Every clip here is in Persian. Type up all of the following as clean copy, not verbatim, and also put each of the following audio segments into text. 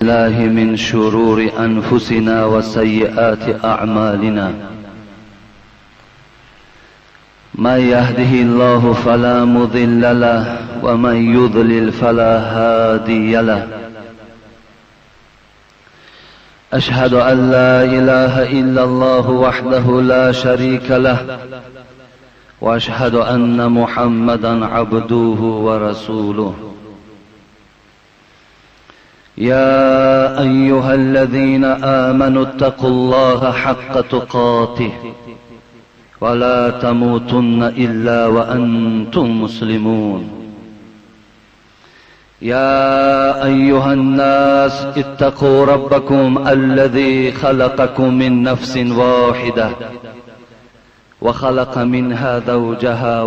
بالله من شرور أنفسنا وسيئات أعمالنا. من يهده الله فلا مضل له ومن يضلل فلا هادي له. أشهد أن لا إله إلا الله وحده لا شريك له، وأشهد أن محمدا عبده ورسوله. يا أيها الذين آمنوا اتقوا الله حق تقاته ولا تموتن إلا وأنتم مسلمون. يا أيها الناس اتقوا ربكم الذي خلقكم من نفس واحدة وخلق منها زوجها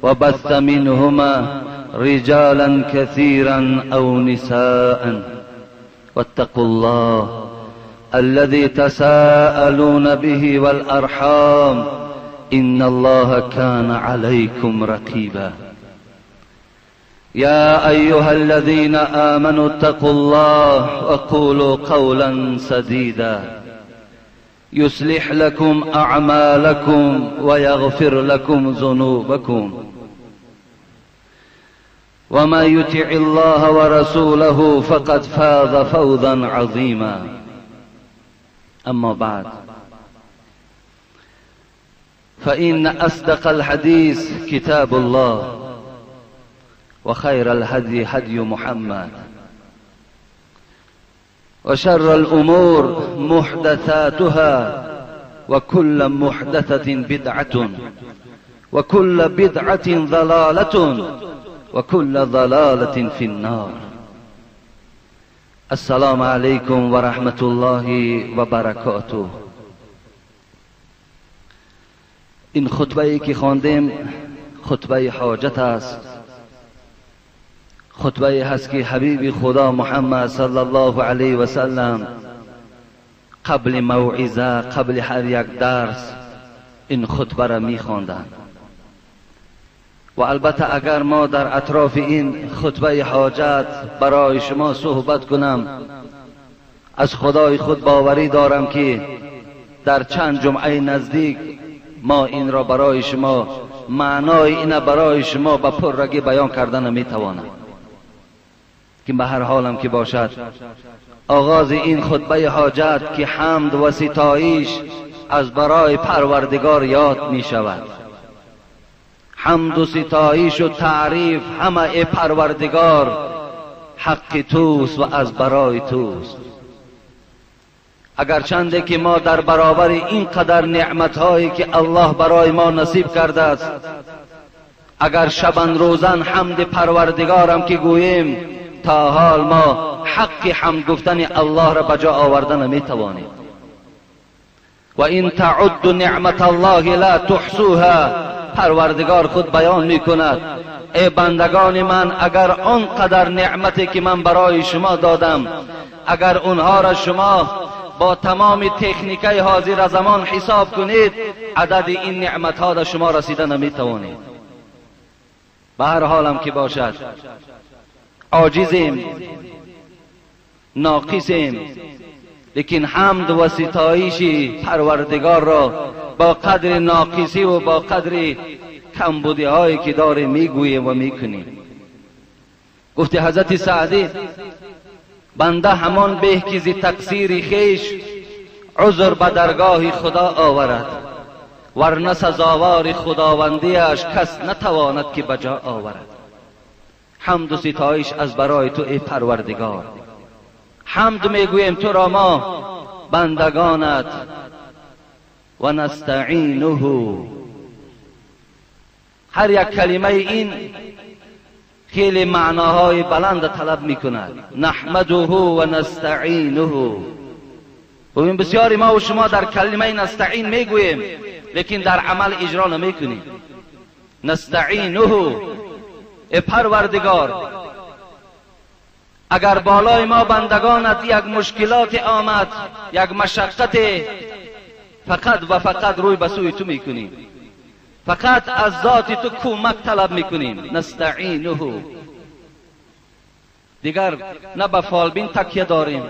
وبث منهما رجالا كثيرا أو نساء. واتقوا الله الذي تساءلون به والأرحام إن الله كان عليكم رقيبا. يا أيها الذين آمنوا اتقوا الله وقولوا قولا سديدا يصلح لكم أعمالكم ويغفر لكم ذنوبكم، ومن يطع الله ورسوله فقد فاز فوزا عظيما. أما بعد، فإن أصدق الحديث كتاب الله، وخير الهدي هدي محمد، وشر الأمور محدثاتها، وكل محدثة بدعة، وكل بدعة ضلالة، وكل ضلالة في النار. السلام عليكم ورحمة الله وبركاته. این خطبه ای که خواندیم خطبه حاجت است، خطبه هست که حبیب خدا محمد صلی الله علیه و سلم قبل موعظه، قبل هر یک درس این خطبه را می خواندند. و البته اگر ما در اطراف این خطبه حاجت برای شما صحبت کنم، از خدای خود باوری دارم که در چند جمعه نزدیک ما این را برای شما، معنای این برای شما به پررگی بیان کردن نمیتوانم. که به هر حالم که باشد، آغاز این خطبه حاجت که حمد و ستایش از برای پروردگار یاد می شود. حمد و ستایش و تعریف همه پروردگار حق توست و از برای توست. اگرچنده که ما در برابر این قدر نعمتهایی که الله برای ما نصیب کرده است، اگر شبن روزن حمد پروردگارم که گوییم، تا حال ما حق حمد گفتن الله را بجا آوردن نمی توانیم. و این تعد نعمت الله لا تحصوها، پروردگار خود بیان می کند ای بندگان من، اگر آن قدر نعمتی که من برای شما دادم، اگر اونها را شما با تمام تکنیکای حاضر زمان حساب کنید، عدد این نعمت ها را شما رسیده نمی توانید. به هر حالم که باشد، عاجزیم، ناقصیم، لیکن حمد و ستایش پروردگار را با قدر ناقصی و با قدر کمبودی هایی که داره میگوییم و میکنیم. گفت حضرت سعدی، بنده همان به که ز تقصیر خویش عذر به درگاه خدا آورد، ورنه سزاوار خداوندیش کس نتواند که بجا آورد. حمد و ستایش از برای تو ای پروردگار. حمد میگویم تو را ما بندگانت، و نستعینه. هر یک کلمه این خیلی معناهای بلند طلب میکند. نحمده و نستعینه. ببین بسیاری ما و شما در کلمه نستعین میگوییم، لیکن در عمل اجرا نمیکنیم. نستعینه، ای پروردگار، اگر بالای ما بندگانت یک مشکلات آمد، یک مشقت، فقط و فقط روی به سوی تو میکنیم، فقط از ذات تو کمک طلب میکنیم. نستعینه. دیگر نه به فالبین تکیه داریم،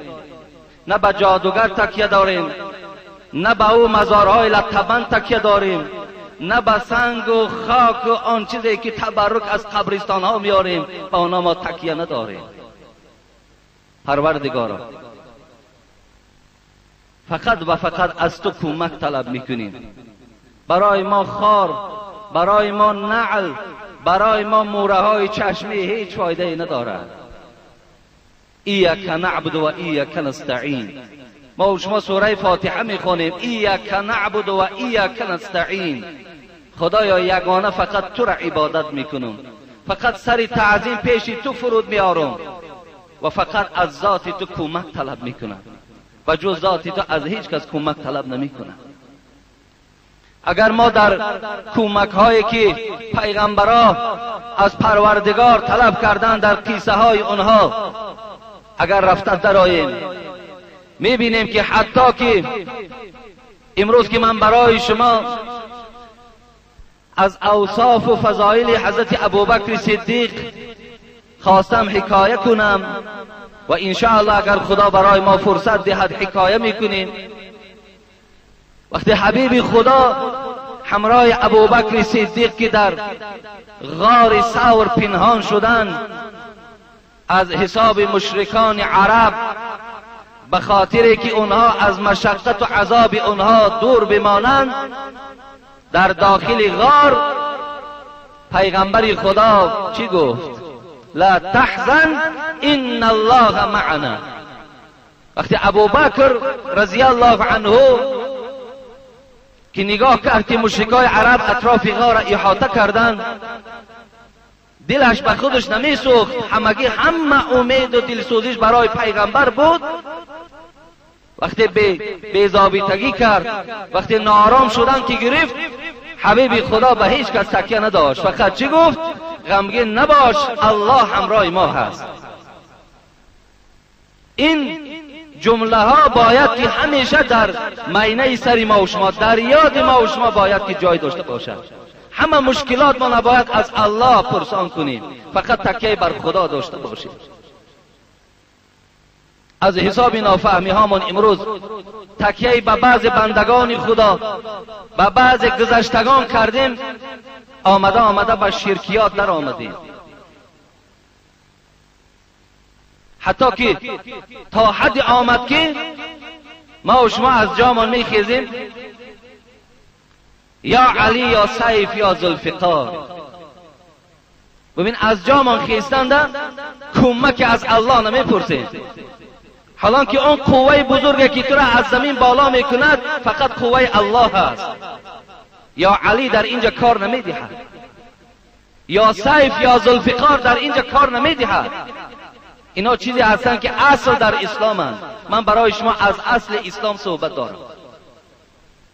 نه به جادوگر تکیه داریم، نه به او مزارهای لطبند تکیه داریم، نه به سنگ و خاک و آن چیزی که تبرک از قبرستان ها میاریم به اونا ما تکیه نداریم. پروردگارا فقط و فقط از تو کمک طلب میکنیم. برای ما خار، برای ما نعل، برای ما موره های چشمی هیچ فایده ای ندارد. ایاک نعبد و ایاک نستعین. ما و شما سوره فاتحه میخونیم ایاک نعبد و ایاک نستعین. خدایا یگانه فقط تو را عبادت میکنم، فقط سر تعظیم پیش تو فرود میارم و فقط از ذات تو کمک طلب میکنم و جز ذات تو از هیچ کس کمک طلب نمیکنم. اگر ما در کمک هایی که پیغمبران از پروردگار طلب کردن در قصه های اونها اگر رفته درآییم، میبینیم که حتی که امروز که من برای شما از اوصاف و فضایل حضرت ابوبکر صدیق خواستم حکایه کنم و انشاءالله اگر خدا برای ما فرصت دهد حکایه میکنیم. وقتی حبیب خدا همراه ابوبکر صدیق که در غار ثور پنهان شدند از حساب مشرکان عرب، به خاطر که اونها از مشقت و عذاب اونها دور بمانند، در داخل غار پیغمبر خدا چی گفت؟ لا تحزن ان الله معنا. وقتی ابوبکر رضی الله عنه که نگاه کرد که مشرکای عرب اطراف غار را احاطه کردند، دلش به خودش نمی سوخت، همگی همه امید و دلسوزیش برای پیغمبر بود. وقتی بی‌ضابطگی کرد، وقتی ناآرام شدن که گرفت، حبیب خدا به هیچ کس تکیه نداشت، فقط چی گفت؟ غمگین نباش، الله همراه ما هست. این جمله ها باید که همیشه در مینه سر ما و شما، در یاد ما و شما باید که جای داشته باشد. همه مشکلات ما نباید از الله پرسان کنیم، فقط تکیه بر خدا داشته باشیم. از حساب نافهمی هامون امروز تکیه به بعض بندگان خدا، به بعض گذشتگان کردیم، آمده به شرکیات در آمدیم. حتی که تا حد آمد که ما و شما از جامون میخیزیم یا علی یا سیف یا ذوالفقار. ببین از جامون خیستنده کمک از الله نمیپرسیم، حالان که اون قوه بزرگی که تو را از زمین بالا میکند فقط قوه الله هست. یا علی در اینجا کار نمیدهد، یا سیف یا ذوالفقار در اینجا کار نمیدهد. اینا چیزی هستن که اصل در اسلام هست. من برای شما از اصل اسلام صحبت دارم.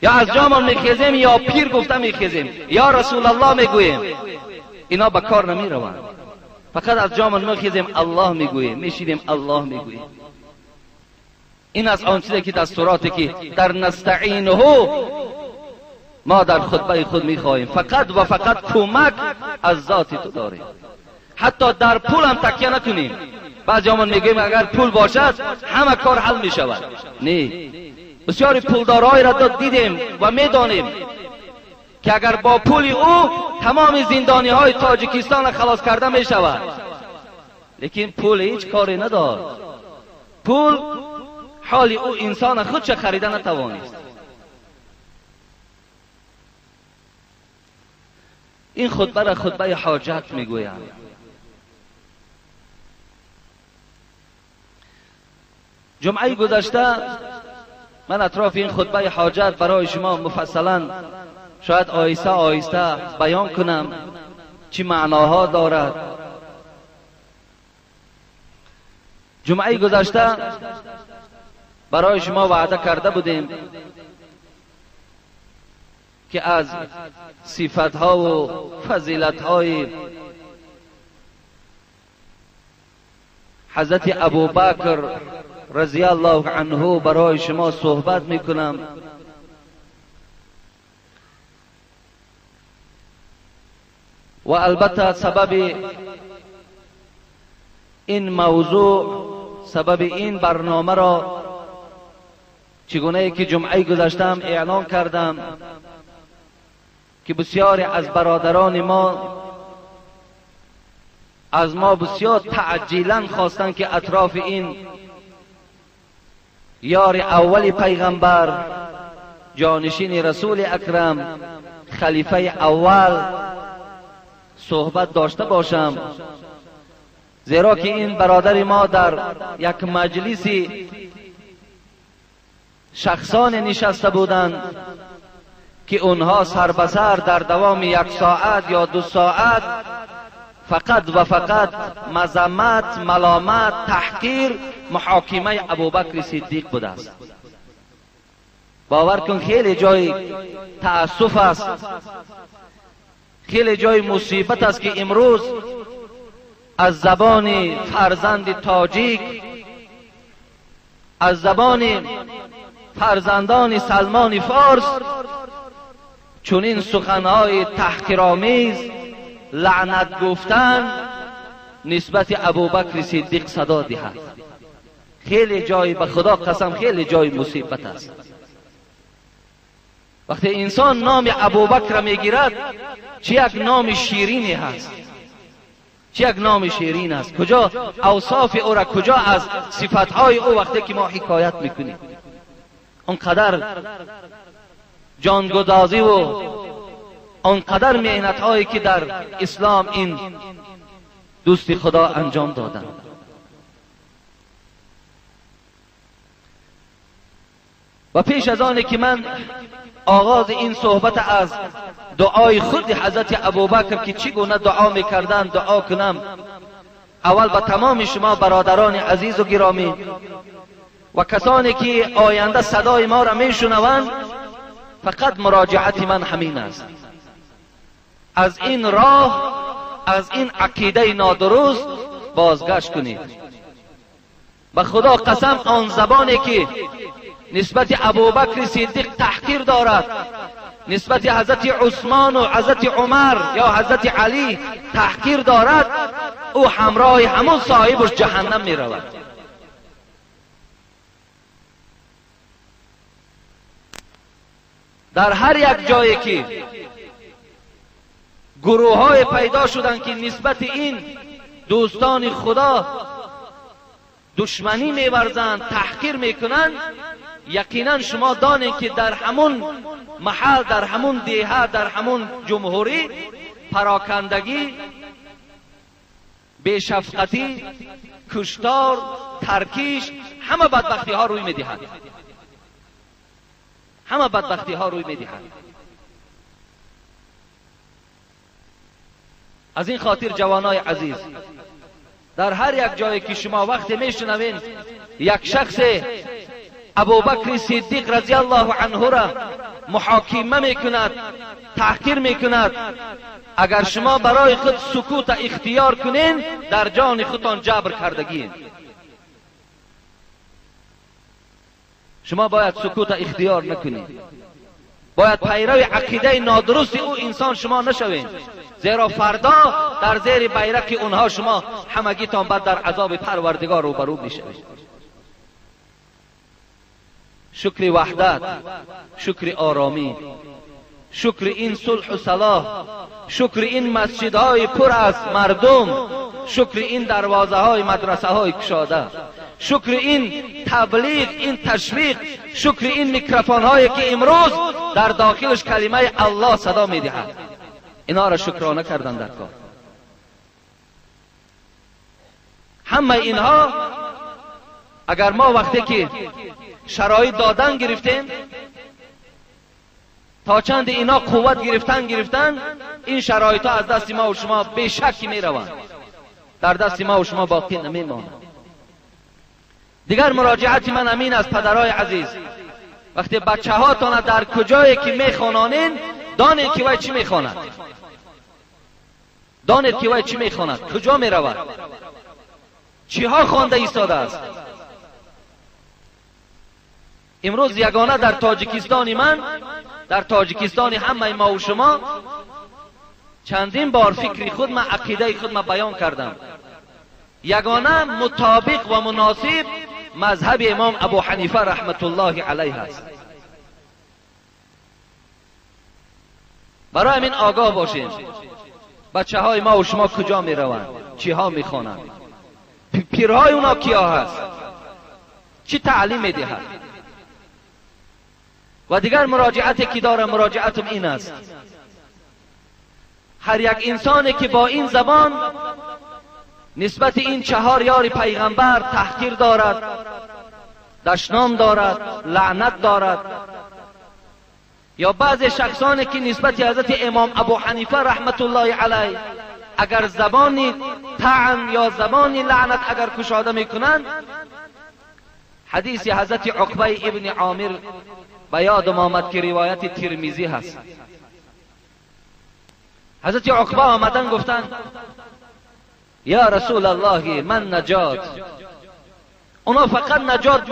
یا از جامون میخیزیم یا پیر گفته میخیزیم یا رسول الله میگوییم، اینا به کار نمیروند. فقط از جامون میخیزیم الله میگوییم، میشینیم الله میگوییم. این از آن چیزی که دستوراتی که در نستعینه ما در خطبه خود میخواهیم، فقط و فقط کمک از ذات تو داریم. حتی در پول هم تکیه نکنیم. بعضی همون میگیم اگر پول باشد همه کار حل میشود. نه، بسیاری پولدارهای را دیدیم و میدانیم که اگر با پول او تمام زندانی های تاجیکستان را خلاص کرده میشود، لیکن پول هیچ کاری ندارد. پول حال او انسان خودش خریده نتوانست. این خطبه را خطبه حاجت میگویند. جمعه گذشته من اطراف این خطبه حاجت برای شما مفصلا شاید آهسته آهسته بیان کنم چه معناها دارد. جمعه گذشته برای شما وعده کرده بودیم که از صفتها و فضیلتهای حضرت ابوبکر رضی الله عنه برای شما صحبت میکنم. و البته سبب این موضوع سبب این برنامه را چگونه که جمعه گذشتم اعلان کردم که بسیاری از برادران ما از ما بسیار تعجیلا خواستند که اطراف این یار اول پیغمبر، جانشین رسول اکرم، خلیفه اول صحبت داشته باشم، زیرا که این برادر ما در یک مجلسی شخصان نشسته بودند که اونها سر به سر در دوام 1 ساعت یا 2 ساعت فقط و فقط مذمت، ملامت، تحقیر، محاکمه ابوبکر صدیق بوده است. باور کن خیلی جای تأسف است، خیلی جای مصیبت است که امروز از زبان فرزند تاجیک، از زبان فرزندان سلمان فارس چنین سخنهای تحقیرآمیز، لعنت گفتن نسبت ابوبکر صدیق صدا دهد. خیلی جای به خدا قسم خیلی جای مصیبت است. وقتی انسان نام ابوبکر میگیرد چه یک نام شیرینی هست، چه یک نام شیرین است. کجا اوصاف او را، کجا از صفتهای او وقتی که ما حکایت میکنیم. اونقدر جانگدازی و اونقدر محنت هایی که در اسلام این دوست خدا انجام دادند. و پیش از آنه که من آغاز این صحبت از دعای خود حضرت ابوبکر که چگونه دعا میکردن دعا کنم، اول به تمام شما برادران عزیز و گرامی و کسانی که آینده صدای ما را میشنوند، فقط مراجعت من همین است: از این راه، از این عقیده نادرست بازگشت کنید. به خدا قسم آن زبانی که نسبت ابوبکر صدیق تحقیر دارد، نسبت حضرت عثمان و حضرت عمر یا حضرت علی تحقیر دارد، او همراه همون صاحبش جهنم می رود. در هر یک جایی که گروه های پیدا شدند که نسبت این دوستان خدا دشمنی می‌ورزند، تحقیر میکنند، یقینا شما دانید که در همون محل، در همون دیه، در همون جمهوری پراکندگی، بی‌شفقتی، کشتار، ترکیش، همه بدبختی ها روی میدهند. همه بدبختی ها روی میدهند. از این خاطر جوانای عزیز، در هر یک جایی که شما وقتی میشنوین یک شخص ابوبکر صدیق رضی الله عنه را محاکمه میکند، تحقیر میکند، اگر شما برای خود سکوت اختیار کنین، در جان خودتان جبر کردگین. شما باید سکوت اختیار نکنید، باید پیرو عقیده نادرست او انسان شما نشوین، زیرا فردا در زیر بیرق اونها شما همگیتان بعد در عذاب پروردگار روبرو میشوید. شکر وحدت، شکر آرامی، شکر این صلح و صلاح، شکر این مسجدهای پر از مردم، شکر این دروازه های مدرسه های کشاده، شکر این تبلیغ، این تشویق، شکر این میکروفون هایی که امروز در داخلش کلمه الله صدا میدهد. اینا را شکرانه کردن در کار. همه اینها اگر ما وقتی که شرایط دادن گرفتیم، تا چند اینا قوت گرفتن، این شرایط ها از دست ما و شما به شک می روند، در دست ما و شما باقی نمی ماند. دیگر مراجعت من امین از پدرای عزیز، وقتی بچه هاتان در کجایی که می خوانانین، دانید که وای چی می خواند، دانید که وای چی می خواند، کجا می رود، چی ها خوانده ایستاده است. امروز یگانه در تاجیکستان من، در تاجیکستان همه ما و شما، چندین بار فکری خود، عقیده خود بیان کردم یگانه مطابق و مناسب مذهب امام ابو حنیفه رحمت الله علیه است. برای همین آگاه باشیم بچه های ما و شما کجا می روند، چی ها می خوانند، پیرهای اونا کیا هست، چی تعلیم می دهند. و دیگر مراجعتی که دارم، مراجعتم این است هر یک انسانی که با این زبان نسبت این 4 یار پیغمبر تحقیر دارد، دشنام دارد، لعنت دارد، یا بعض شخصانی که نسبت حضرت امام ابو حنیفه رحمت الله علیه اگر زبانی طعن یا زبانی لعنت اگر کشاده میکنند، حدیث حضرت عقبه ابن عامر به یادم آمد که روایت ترمذی هست. حضرت عقبه آمدن گفتن یا رسول الله من نجات. اونا فقط نجات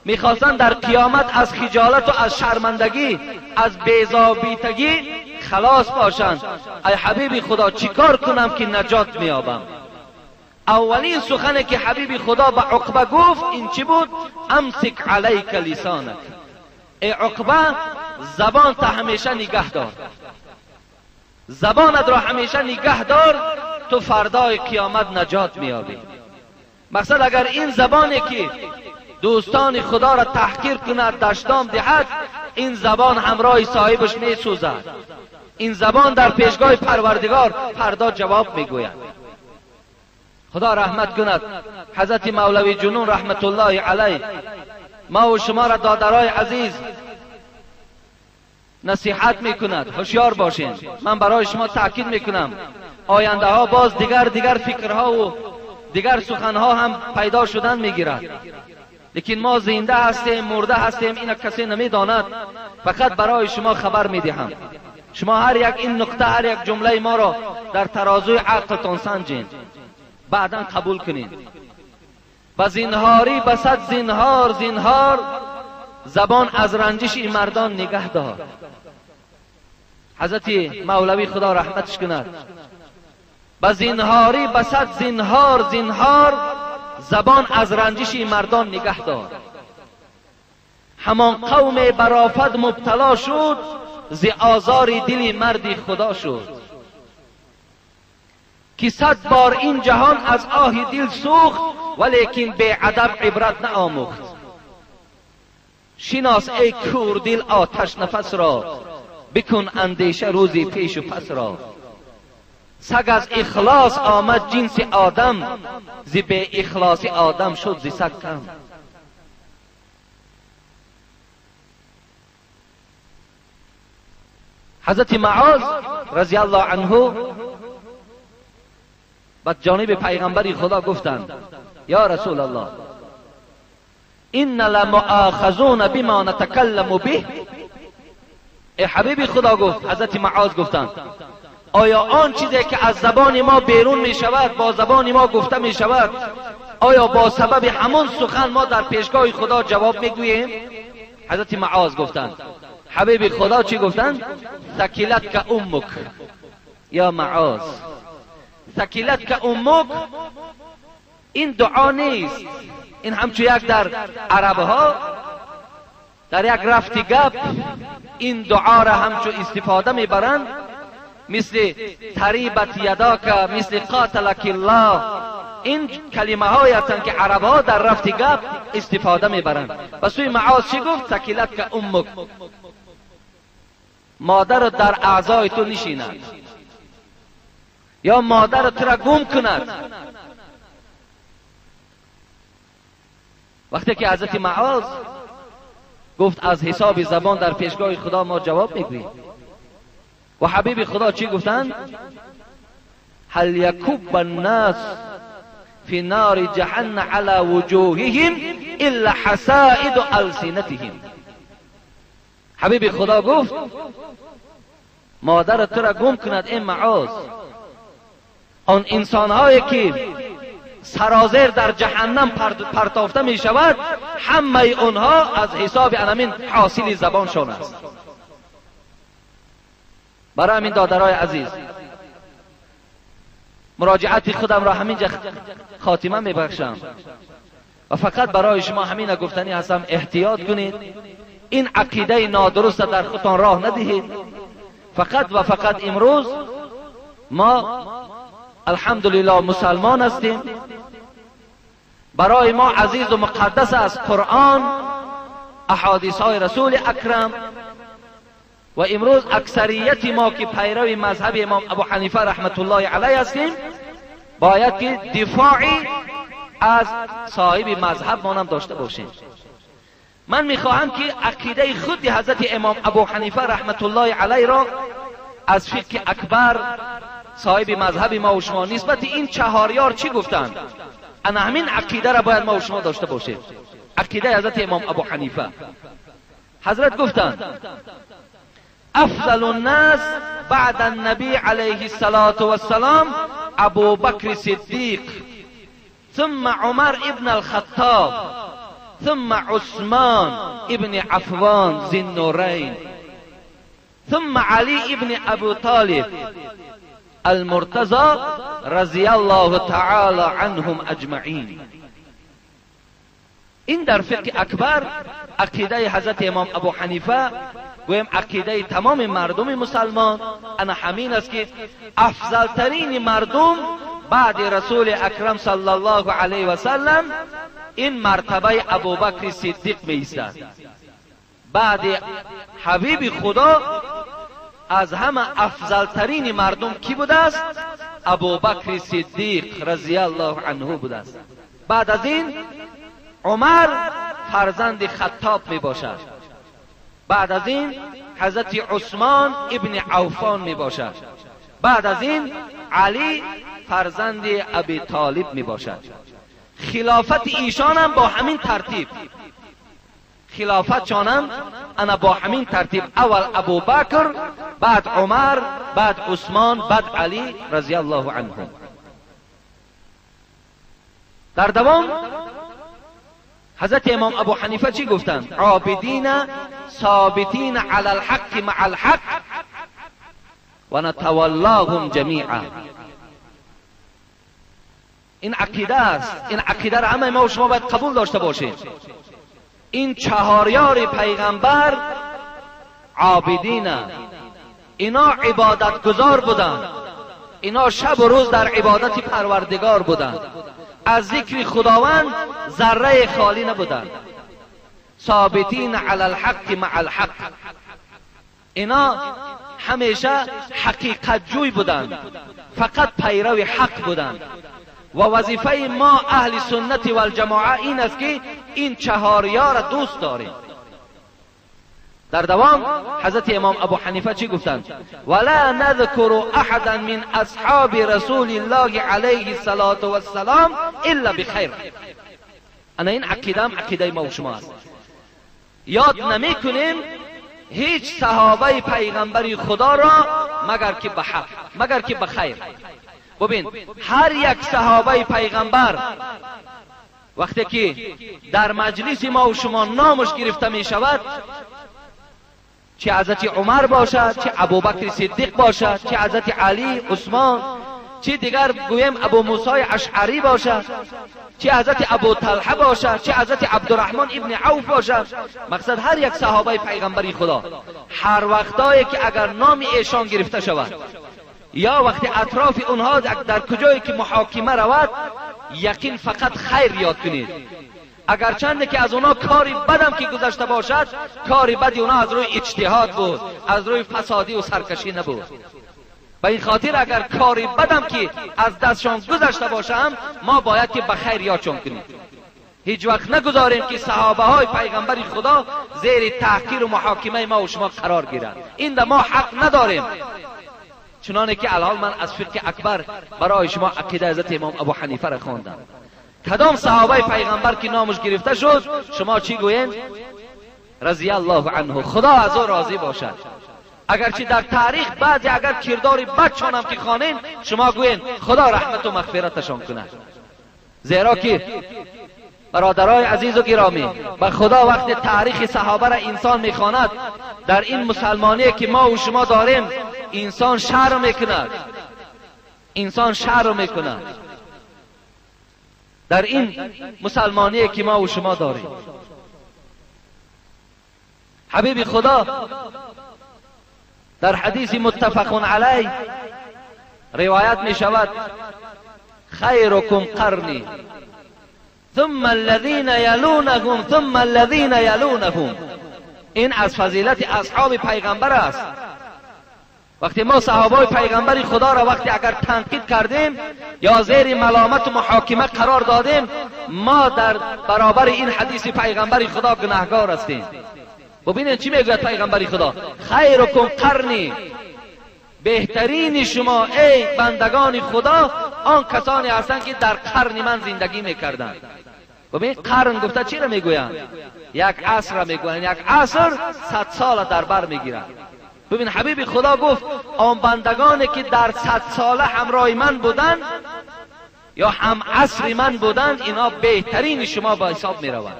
میخواستن در قیامت از خجالت و از شرمندگی، از بی‌ضابطگی خلاص باشند. ای حبیب خدا چیکار کنم که نجات میابم؟ اولین سخنی که حبیب خدا به عقبه گفت این چی بود؟ امسک علیک لسانک. ای عقبه زبان تا همیشه نگه دار، زبانت را همیشه نگه دار، تو فردای قیامت نجات میابی. مقصد اگر این زبانی که دوستان خدا را تحقیر کند، دشنام دهد، این زبان همراه صاحبش میسوزد. این زبان در پیشگاه پروردگار فردا جواب میگوید. خدا رحمت کند حضرت مولوی جنون رحمت الله علیه ما و شما را دادرای عزیز نصیحت میکند هوشیار باشین. من برای شما تاکید میکنم آینده ها باز دیگر فکرها و دیگر سخنها هم پیدا شدن میگیرد، لیکن ما زنده هستیم مرده هستیم اینا کسی نمیداند. فقط برای شما خبر میدهم، شما هر یک این نقطه، هر یک جمله ما را در ترازوی عقلتان سنجین، بعدا قبول کنین. و زینهاری بسد زینهار زبان از رنجش این مردان نگه دار. حضرت مولوی خدا رحمتش کند و زینهاری بسد زینهار زبان از رنجش این مردان نگه دار. همان قوم برآفت مبتلا شد، ز آزار دل مرد خدا شد. که 100 بار این جهان از آه دل سوخت، ولیکن به ادب عبرت نآموخت. شناس ای کور دل آتش نفس را، بکن اندیشه روزی پیش و پس را. سگ از اخلاص آمد جنس آدم، ز به اخلاص آدم شد ز سگ کم. حضرت معاذ رضی الله عنه به جانب پیغمبر خدا گفتند یا رسول الله این لمؤاخذون بما نتکلم به. ای حبیب خدا گفت، حضرت معاذ گفتند آیا آن چیزی که از زبان ما بیرون می شود، با زبان ما گفته می شود، آیا با سبب همون سخن ما در پیشگاه خدا جواب می گوییم؟ حضرت معاذ گفتند حبیب خدا چی گفتند؟ ثکلت که امک یا معاذ. ثکلت که امک این دعا نیست، این همچون یک در عربها در یک رفت گپ این دعا را همچون استفاده میبرند، مثل تریبت یداک، مثل قاتلک الله. این کلمه های هستند که عربها در رفت گپ استفاده میبرند. و سوی معاذ چی گفت؟ ثکلت که امک، مادر در اعضای تو نشیند یا مادر تو را گم کند. وقتی که حضرت معاذ گفت از حساب زبان در پیشگاه خدا ما جواب میگوییم، و حبیب خدا چی گفتند؟ هل یکب الناس فی نار جهنم علی وجوههم الا حسائد السنتهم. حبیب خدا گفت مادر تو را گم کند این معاذ. آن انسانهایی که سرازیر در جهنم پرتافته می شود، همه اونها از حساب انمین حاصل زبانشان است. برای همین دادرای عزیز مراجعت خودم را همینجا خاتمه میبخشم و فقط برای شما همین گفتنی هستم، احتیاط کنید، این عقیده نادرست در خودتان راه ندهید. فقط و فقط امروز ما الحمدلله مسلمان هستیم، برای ما عزیز و مقدس است قرآن، احادیث های رسول اکرم، و امروز اکثریت ما که پیرو مذهب امام ابو حنیفه رحمت الله علیه هستیم، باید که دفاعی از صاحب مذهب ما هم داشته باشیم. من میخواهم که عقیده خود حضرت امام ابو حنیفه رحمت الله علیه را از فقه اکبر صاحب مذهب ما و شما نسبت این چهاریار چی گفتند، انا همین عقیده را باید ما و شما داشته باشیم. عقیده حضرت امام ابو حنیفه، حضرت گفتند افضل الناس بعد النبی علیه الصلاة والسلام ابو بکر صدیق، ثم عمر ابن الخطاب، ثم عثمان ابن عفان ذی النورین، ثم علی ابن ابو طالب المرتضى رضی الله تعالی عنهم اجمعین. این در فقه اکبر عقیده حضرت امام ابو حنیفه گویم عقیده تمام مردم مسلمان انا همین است که افضل ترین مردم بعد رسول اکرم صلی الله علیه و سلم این مرتبه ابوبکر صدیق می ایستد. بعد حبیب خدا از همه افضل ترین مردم کی بوده است؟ ابوبکر صدیق رضی الله عنه بوده است. بعد از این عمر فرزند خطاب می باشد. بعد از این حضرت عثمان ابن عفان می باشد. بعد از این علی فرزند ابی طالب می باشد. خلافت ایشان هم با همین ترتیب، خلافت شانم انا با همین ترتیب، اول ابو بکر، بعد عمر، بعد عثمان، بعد علی رضی الله عنهم. در دوام حضرت امام ابو حنیفه چی گفتند؟ عابدین ثابتین علی الحق مع الحق و نتولاهم جمیعا. این عقیده است، این عقیده را همه ما و شما باید قبول داشته باشیم. این چهاریار پیغمبر عابدین، اینا عبادت گزار بودند، اینا شب و روز در عبادت پروردگار بودند، از ذکر خداوند ذره خالی نبودند. ثابتین علی الحق مع الحق، اینا همیشه حقیقت جوی بودند، فقط پیرو حق بودند. و وظیفه ما اهل سنت و الجماعه این است که این چهاریار دوست داریم. در دوام حضرت امام ابو حنیفه چی گفتند؟ ولا نذكر احدا من اصحاب رسول الله علیه الصلاة والسلام الا بخیر. انا این عقیده ما و شما است. یاد نمی کنیم هیچ صحابه پیغمبری خدا را مگر که به حق، مگر که به خیر. ببین هر یک صحابه پیغمبر وقتی که در مجلس ما و شما نامش گرفته می شود، چه حضرت عمر باشد، چه ابوبکر صدیق باشد، چه حضرت علی، عثمان، چه دیگر گویم ابو موسی اشعری باشد، چه حضرت ابو طلحه باشد، چه حضرت عبدالرحمن ابن عوف باشد، مقصد هر یک صحابه پیغمبری خدا، هر وقتایی که اگر نام ایشان گرفته شود یا وقتی اطراف اونها در کجایی که محاکمه رود، یقین فقط خیر یاد کنید. اگر چنده که از اونا کاری بدم که گذشته باشد، کاری بدی اونا از روی اجتهاد بود، از روی فسادی و سرکشی نبود. به این خاطر اگر کاری بدم که از دستشان گذشته باشم، ما باید که به خیر یادشان کنیم. هیچ وقت نگذاریم که صحابه های پیغمبر خدا زیر تحقیر و محاکمه ما و شما قرار گیرند. این ده ما حق نداریم. چنانه که الان من از فقه اکبر برای شما عقیده حضرت امام ابو حنیفه را خواندم. کدام صحابه پیغمبر که نامش گرفته شد شما چی گویین؟ رضی الله عنه، خدا از او راضی باشد. اگرچه در تاریخ بعضی اگر کردار بدشان هم که خوانین، شما گویین خدا رحمت و مغفرتشان کند. زیرا که برادرای عزیز و گرامی، به خدا وقت تاریخ صحابه را انسان میخواند، در این مسلمانی که ما و شما داریم انسان شرم میکند، انسان شر میکنه در این مسلمانی که ما و شما داریم. حبیب خدا در حدیث متفق علیه روایت می شود خیرکم قرنی ثم الذین یلونهم ثم الذین یلونهم. این از فضیلت اصحاب پیغمبر است. وقتی ما صحابه پیغمبر خدا را وقتی اگر تنقید کردیم یا زیر ملامت و محاکمه قرار دادیم، ما در برابر این حدیث پیغمبر خدا گناهکار هستیم. ببینید چی میگوید پیغمبر خدا؟ خیرکم قرنی، بهترین شما ای بندگان خدا آن کسانی هستند که در قرن من زندگی میکردند. ببین قرن گفته چی را میگویند؟ یک عصر را میگویند. یک عصر 100 سال در بر میگیرند. ببین حبیب خدا گفت آن بندگانی که در 100 ساله همراه من بودند یا هم عصر من بودند، اینا بهترین شما با حساب میروند.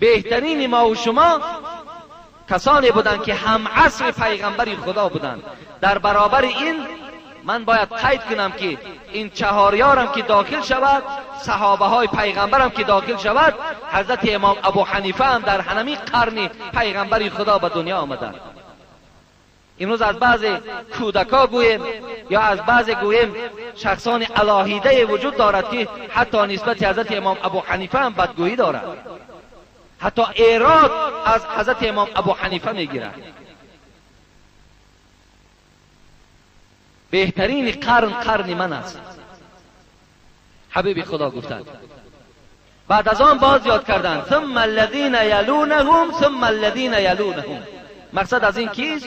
بهترین ما و شما کسانی بودند که هم عصر پیغمبر خدا بودند. در برابر این من باید قید کنم که این چهاریارم که داخل شود، صحابه های پیغمبرم که داخل شود، حضرت امام ابو حنیفه هم در همین قرن پیغمبر خدا به دنیا آمدند. امروز از بعض کودکا گویم یا از بعض گویم شخصان الهیده وجود دارد که حتی نسبت حضرت امام ابو حنیفه هم بدگویی دارد، حتی ایراد از حضرت امام ابو حنیفه میگیرد. بهترین قرن من است. حبیب خدا گفتند. بعد از آن باز یاد کردند ثم الذین یلونهم ثم الذین یلونهم. مقصد از این کیست؟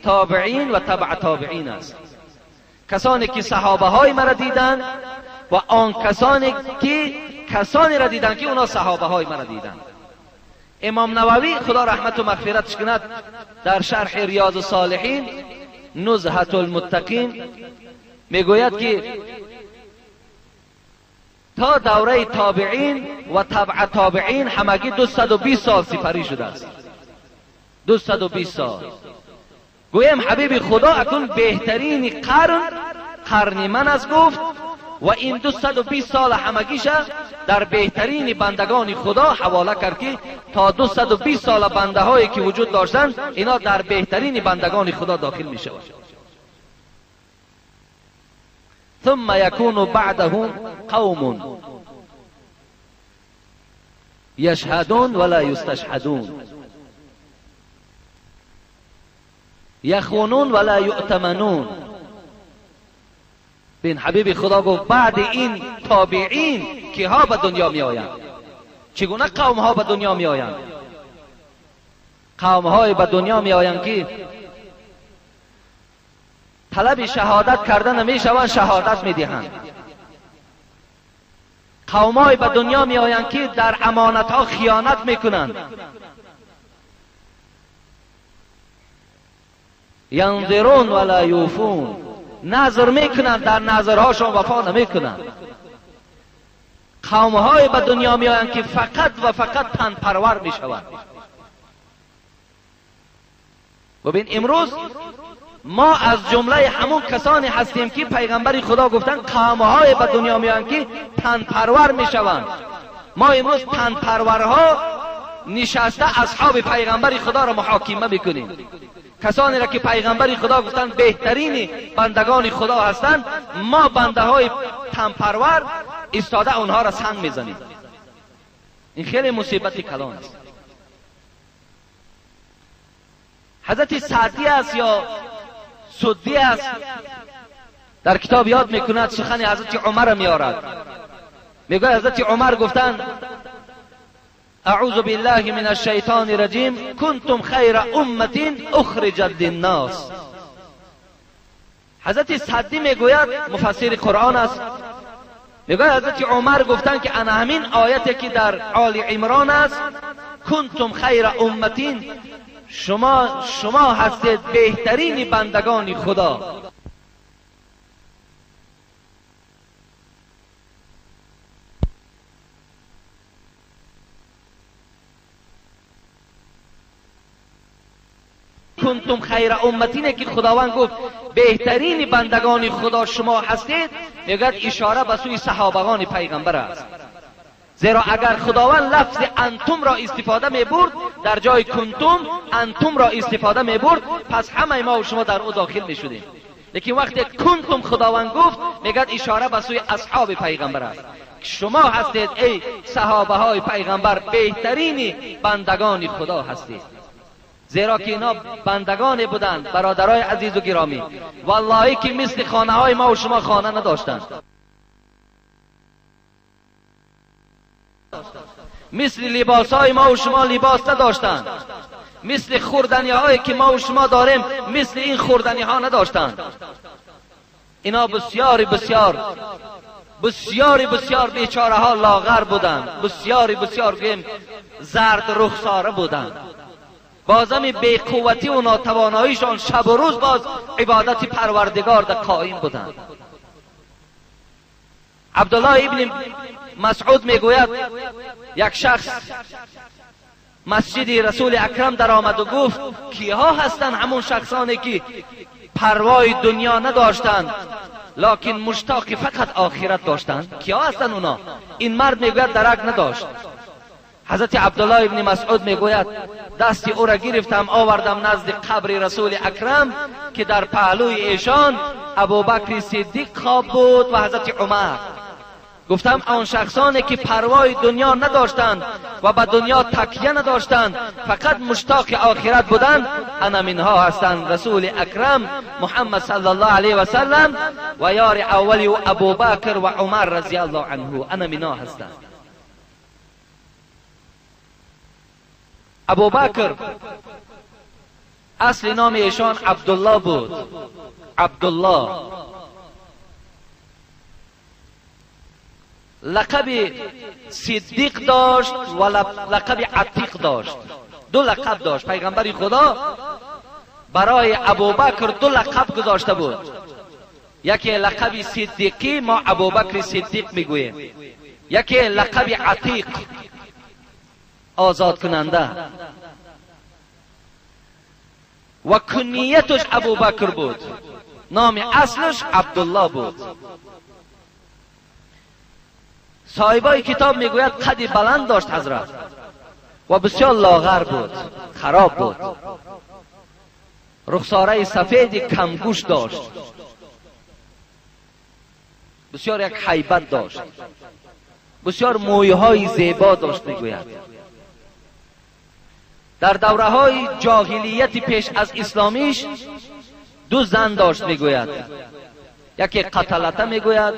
تابعین و تبع تابعین است. کسانی که صحابه های مرا دیدند و آن کسانی که کسانی را دیدند که اونا صحابه های مرا دیدند. امام نووی خدا رحمت و مغفرتش کند در شرح ریاض الصالحین نزهة المتقین میگوید که تا دوره تابعین و تبع تابعین همگی 220 سال سپری شده است. 220 سال. گویم حبیب خدا اکنون بهترین قرن من است گفت و این 220 سال همگیش در بهترین بندگان خدا حواله کرد که تا 220 سال بنده هایی که وجود داشتند اینا در بهترین بندگان خدا داخل می شود. ثم یکون بعدهم قوم یشهدون ولا یستشهدون یخونون ولا یؤتمنون. بین حبیب خدا گفت بعد این تابعین که ها به دنیا می آیند. چگونه قوم ها به دنیا می آیند؟ قوم های به دنیا می آیند که طلب شهادت کردن می شوند، شهادت می دهند. قوم های به دنیا می آیند که در امانت ها خیانت می کنند. ینظرون ولا یوفون. نظر میکنند در نظرهاشون وفا نمیکنند. قومهای به دنیا میآیند که فقط و فقط تن پرور میشوند. ببین امروز ما از جمله همون کسانی هستیم که پیغمبر خدا گفتن قومهای به دنیا میآیند که تن پرور میشوند. ما امروز تن پرورها نشسته اصحاب پیغمبر خدا را محاکمه میکنیم. کسانی را که پیغمبر خدا گفتن بهترین بندگان خدا هستند، ما بنده های تنپرور ایستاده اونها را سنگ میزنیم. این خیلی مصیبت کلان است. حضرت سعدی است یا سدی است در کتاب یاد میکند سخن حضرت عمر میارد. میگه حضرت عمر گفتند اعوذ بالله من الشیطان الرجیم کنتم خیر امة اخرجت للناس. حضرت سعدی میگوید مفسر قرآن است، میگوید حضرت عمر گفتند که انا همین آیتی که در آل عمران است کنتم خیر امة، شما هستید بهترین بندگان خدا. کنتم خیر امتینه که خداوند گفت بهترین بندگان خدا شما هستید، میگوید اشاره به سوی صحابگان پیغمبر است. زیرا اگر خداوند لفظ انتم را استفاده می برد در جای کنتم انتم را استفاده می برد، پس همه ما و شما در او داخل می شدیم. لیکن وقتی کنتم خداوند گفت میگوید اشاره به سوی اصحاب پیغمبر است. شما هستید ای صحابه های پیغمبر بهترین بندگان خدا هستید، زیرا که اینا بندگان بودند. برادرای عزیز و گرامی، والله که مثل خانه های ما و شما خانه نداشتند، مثل لباس های ما و شما لباس نداشتند، مثل خوردنی هایی که ما و شما داریم مثل این خوردنی ها نداشتند. اینا بسیار بسیار بسیار بسیار بیچاره ها لاغر بودند، بسیار بسیار گیم زرد رخساره بودند. بازم بی قوتی و ناتواناییشان شب و روز باز عبادت پروردگار در قائم بودند. عبدالله ابن مسعود میگوید یک شخص مسجد رسول اکرم در آمد و گفت کیها هستند همون شخصانی که پروای دنیا نداشتند لکن مشتاق فقط آخرت داشتند؟ کیا هستند اونا؟ این مرد میگوید درک نداشت. حضرت عبدالله ابن مسعود میگوید دستی او را گرفتم آوردم نزد قبر رسول اکرم که در پهلوی ایشان ابوبکر صدیق خواب بود و حضرت عمر. گفتم آن شخصانی که پروای دنیا نداشتند و به دنیا تکیه نداشتند فقط مشتاق آخرت بودند، انا منها هستند رسول اکرم محمد صلی الله علیه و سلم و یار اولی و ابوبکر و عمر رضی الله عنه، انا منها هستند. ابوبکر اصل نام ایشان عبدالله بود، عبدالله. لقب صدیق داشت و لقب عتیق داشت، دو لقب داشت. پیغمبر خدا برای ابوبکر دو لقب گذاشته بود، یکی لقب صدیقی ما ابوبکر صدیق میگوییم، یکی لقب عتیق آزاد کننده، و کنیتش ابوبکر بود، نام اصلش عبدالله بود. صاحبای کتاب میگوید قد بلند داشت حضرت و بسیار لاغر بود، خراب بود، رخساره سفید کمگوش داشت، بسیار یک هیبت داشت، بسیار مویه های زیبا داشت. میگوید در دوره های جاهلیت پیش از اسلامیش دو زن داشت. میگوید یکی قتلته میگوید،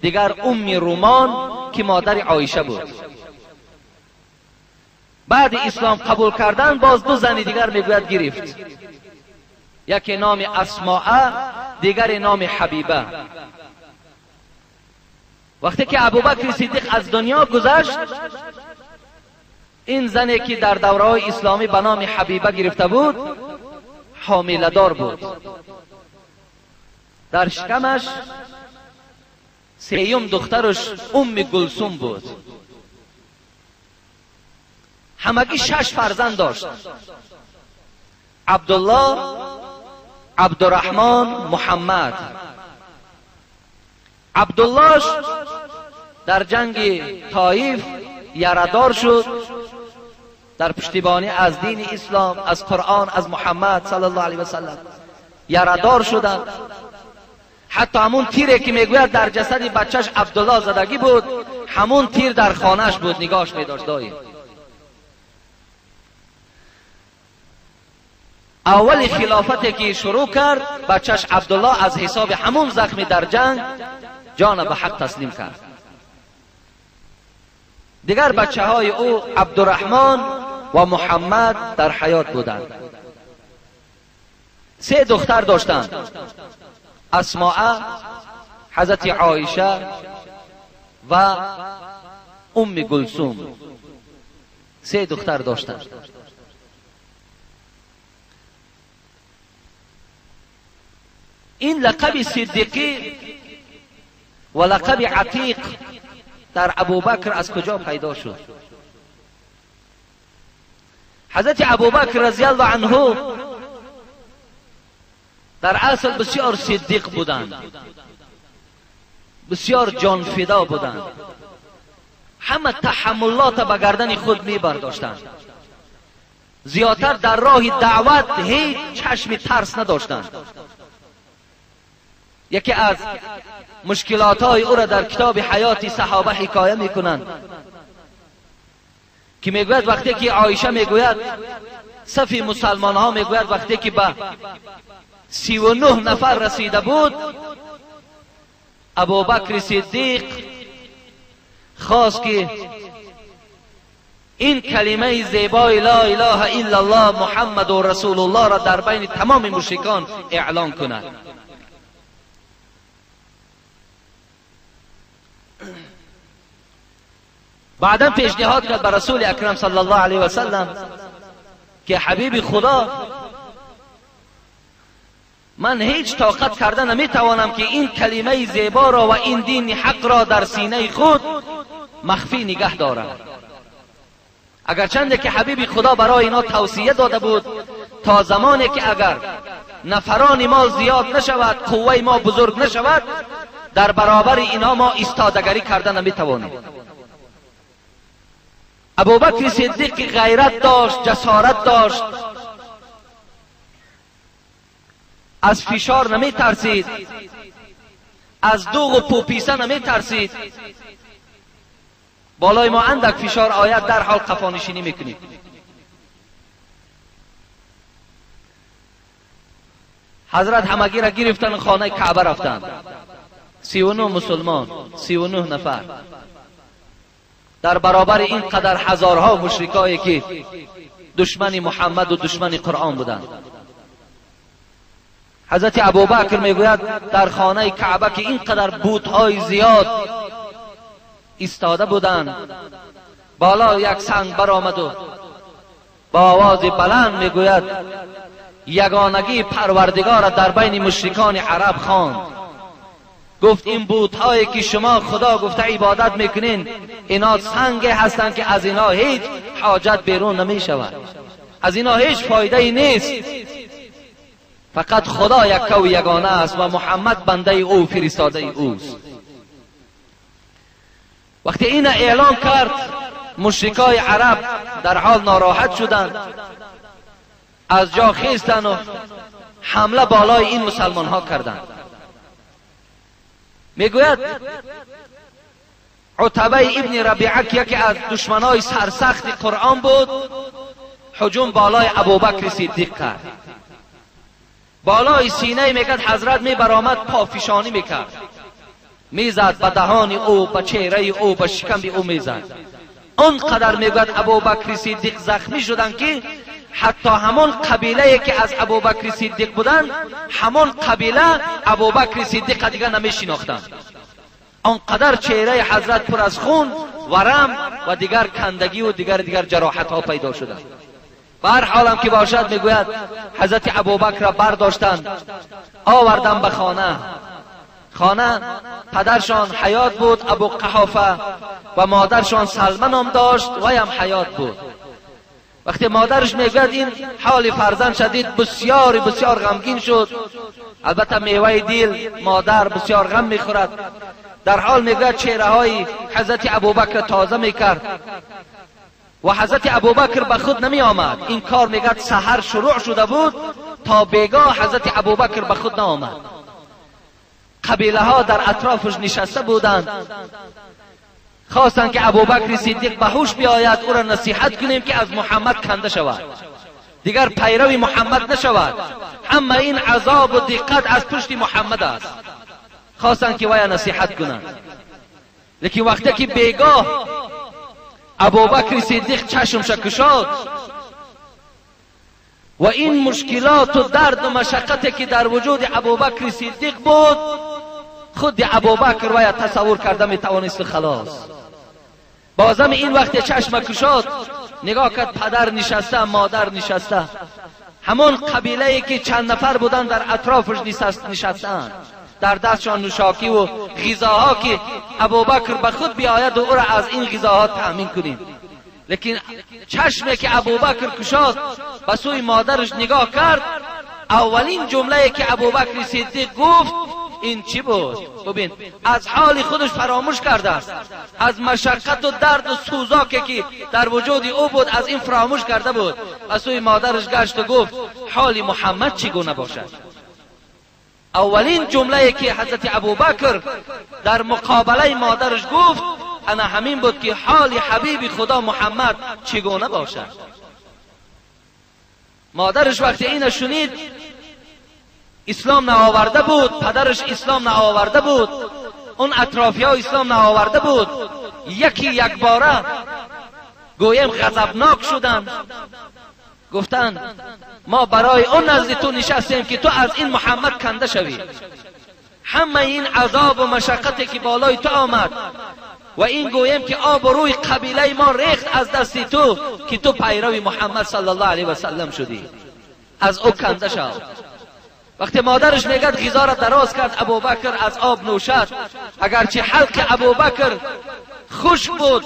دیگر ام رومان که مادر عایشه بود. بعد اسلام قبول کردن باز دو زن دیگر میگوید گرفت، یکی نام اسماء دیگر نام حبیبه. وقتی که ابوبکر صدیق از دنیا گذشت، این زنی که در دوره اسلامی به نام حبیبه گرفته بود حامله دار بود. در شکمش سیوم دخترش ام گلسوم بود. همگی 6 فرزند داشت: عبدالله، عبدالرحمن، محمد. عبداللهش در جنگ طائف یردار شد، در پشتیبانی از دین اسلام، از قرآن، از محمد صلی الله علیه و سلم یردار شدند. حتی همون تیری که میگوید در جسد بچهش عبدالله زدگی بود، همون تیر در خانهش بود، نگاهش میداشت دایم. اول خلافتی که شروع کرد، بچهش عبدالله از حساب همون زخمی در جنگ جان به حق تسلیم کرد. دیگر بچه های او عبدالرحمن و محمد در حیات بودند. 3 دختر داشتند: اسماء، حضرت عایشه و ام گلسوم. 3 دختر داشتند. این لقب صدیقی و لقب عتیق در ابوبکر از کجا پیدا شد؟ حضرت ابوبکر رضی الله عنه در اصل بسیار صدیق بودند، بسیار جانفدا بودند، همه تحملات به گردن خود می برداشتند، زیادتر در راه دعوت هیچ چشم ترس نداشتند. یکی از مشکلات های او را در کتاب حیات صحابه حکایه می کنند که میگوید وقتی که عایشه میگوید صف مسلمان ها میگوید وقتی که به 39 نفر رسیده بود، ابوبکر صدیق خواست که این کلمه زیبای لا اله الا الله محمد رسول الله را در بین تمام مشرکان اعلان کند. بعدا پیشنهاد کرد به رسول اکرم صلی الله علیه و سلم که حبیب خدا، من هیچ طاقت کرده نمیتوانم که این کلمه زیبا را و این دین حق را در سینه خود مخفی نگه دارم. اگرچند که حبیب خدا برای اینا توصیه داده بود تا زمانی که اگر نفران ما زیاد نشود، قوه ما بزرگ نشود، در برابر اینا ما ایستادگی کرده نمیتوانیم. ابوبکر صدیق غیرت داشت، جسارت داشت، از فشار نمی ترسید، از دوغ و پوپیسه نمی ترسید. بالای ما اندک فشار آید در حال قفانشینی میکنید. حضرت همگی را گرفتن، خانه کعبه رفتند. 39 مسلمان، 39 نفر در برابر این قدر هزارها مشرکایی که دشمن محمد و دشمن قرآن بودند. حضرت ابوبکر میگوید در خانه کعبه که این قدر بت‌های زیاد ایستاده بودند، بالا یک سنگ برآمد و با آواز بلند میگوید یگانگی پروردگار را در بین مشرکان عرب خواند. گفت این بت‌هایی که شما خدا گفته عبادت میکنین، اینا سنگ هستند که از اینا هیچ حاجت بیرون نمیشود، از اینا هیچ فایده ای نیست. فقط خدا یک و یگانه است و محمد بنده او، فرستاده اوست. وقتی این اعلان کرد، مشرکای عرب در حال ناراحت شدند، از جا خیستند و حمله بالای این مسلمان ها کردند. میگوید عتبه ابن ربیعه که یکی از دشمنای سرسخت قرآن بود، هجوم بالای ابوبکر صدیق کرد. بالای سینه میگد حضرت می برآمد، پافشانی میکرد، میزد به دهان او، به چهره او، به شکم او میزد. اونقدر میگد ابوبکر صدیق زخمی شدند که حتی همون قبیله که از ابوبکر صدیق بودند، همون قبیله ابوبکر صدیق دیگر نمیشناختند. آنقدر چهره حضرت پر از خون، ورم و دیگر کندگی و دیگر جراحت ها پیدا شدند. به هر حالم که باشد میگوید حضرت ابوبکر را برداشتند، آوردن به خانه. پدرشان حیات بود، ابو قحافه، و مادرشان سلمه نام داشت، ویم حیات بود. وقتی مادرش میگوید این حال فرزند شدید، بسیار بسیار غمگین شد. البته میوه دیل مادر بسیار غم میخورد. در حال میگوید چهره های حضرت ابوبکر تازه میکرد و حضرت ابوبکر به خود نمی آمد. این کار میگوید سحر شروع شده بود تا بیگاه حضرت ابوبکر به خود نآمد. قبیله ها در اطرافش نشسته بودند، خواستند که ابوبکر صدیق به هوش بیاید، او را نصیحت کنیم که از محمد کنده شود، دیگر پیرو محمد نشود. اما این عذاب و دقت از پشت محمد است. خواستند که وی نصیحت کنند. لیکن وقتی که بیگاه ابوبکر صدیق چشمش گشاد و این مشکلات و درد و مشقتی که در وجود ابوبکر صدیق بود، خود ابوبکر وی تصور کرده میتوانست خلاص. بازم این وقت چشم گشاد، نگاه کرد پدر نشسته، مادر نشسته، همون قبیله ای که چند نفر بودن در اطرافش نشستند، در دستشان نوشاکی و غذاها که ابوبکر به خود بیاید و او را از این غذاها تأمین کنیم. لیکن چشمی که ابوبکر گشاد به سوی مادرش نگاه کرد، اولین جمله که ابوبکر صدیق گفت این چی بود؟ ببین از حال خودش فراموش کرده است، از مشقت و درد و سوزاکی که در وجود او بود از این فراموش کرده بود. و سوی مادرش گشت و گفت حال محمد چگونه باشد؟ اولین جمله که حضرت ابوبکر در مقابله مادرش گفت انا همین بود که حال حبیب خدا محمد چگونه باشد. مادرش وقتی این شنید، اسلام نآورده بود، پدرش اسلام نآورده بود، اون اطرافی ها اسلام نآورده بود، یکی یک باره گویم غضبناک شدند، گفتند ما برای اون نزد تو نشستیم که تو از این محمد کنده شوی. همه این عذاب و مشقتی که بالای تو آمد و این گویم که آب روی قبیله ما ریخت از دست تو که تو پیرو محمد صلی الله علیه و سلم شدی، از او کنده شو. وقتی مادرش میگه غذا را دراز کرد، ابوبکر از آب نوشد. اگرچه حلق ابوبکر خشک بود،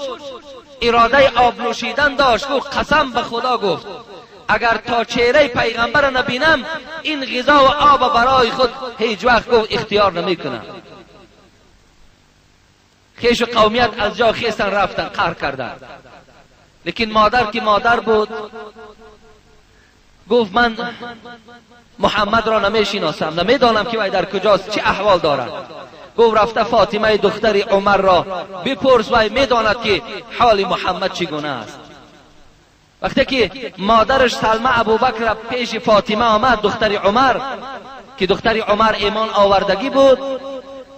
اراده آب نوشیدن داشت، گفت قسم به خدا گفت اگر تا چهره پیغمبر نبینم این غذا و آب برای خود هیچ وقت گفت اختیار نمیکنم. خیش و قومیت از جا خیستن رفتن قهر کردن. لیکن مادر که مادر بود گفت من محمد را نمیشناسم، نمیدانم که وی در کجاست، چه احوال دارد. گفت رفته فاطمه دختر عمر را بپرس، وی میداند که حال محمد چگونه است. وقتی که مادرش سلمه ابوبکر پیش فاطمه آمد، دختر عمر که دختر عمر ایمان آوردگی بود،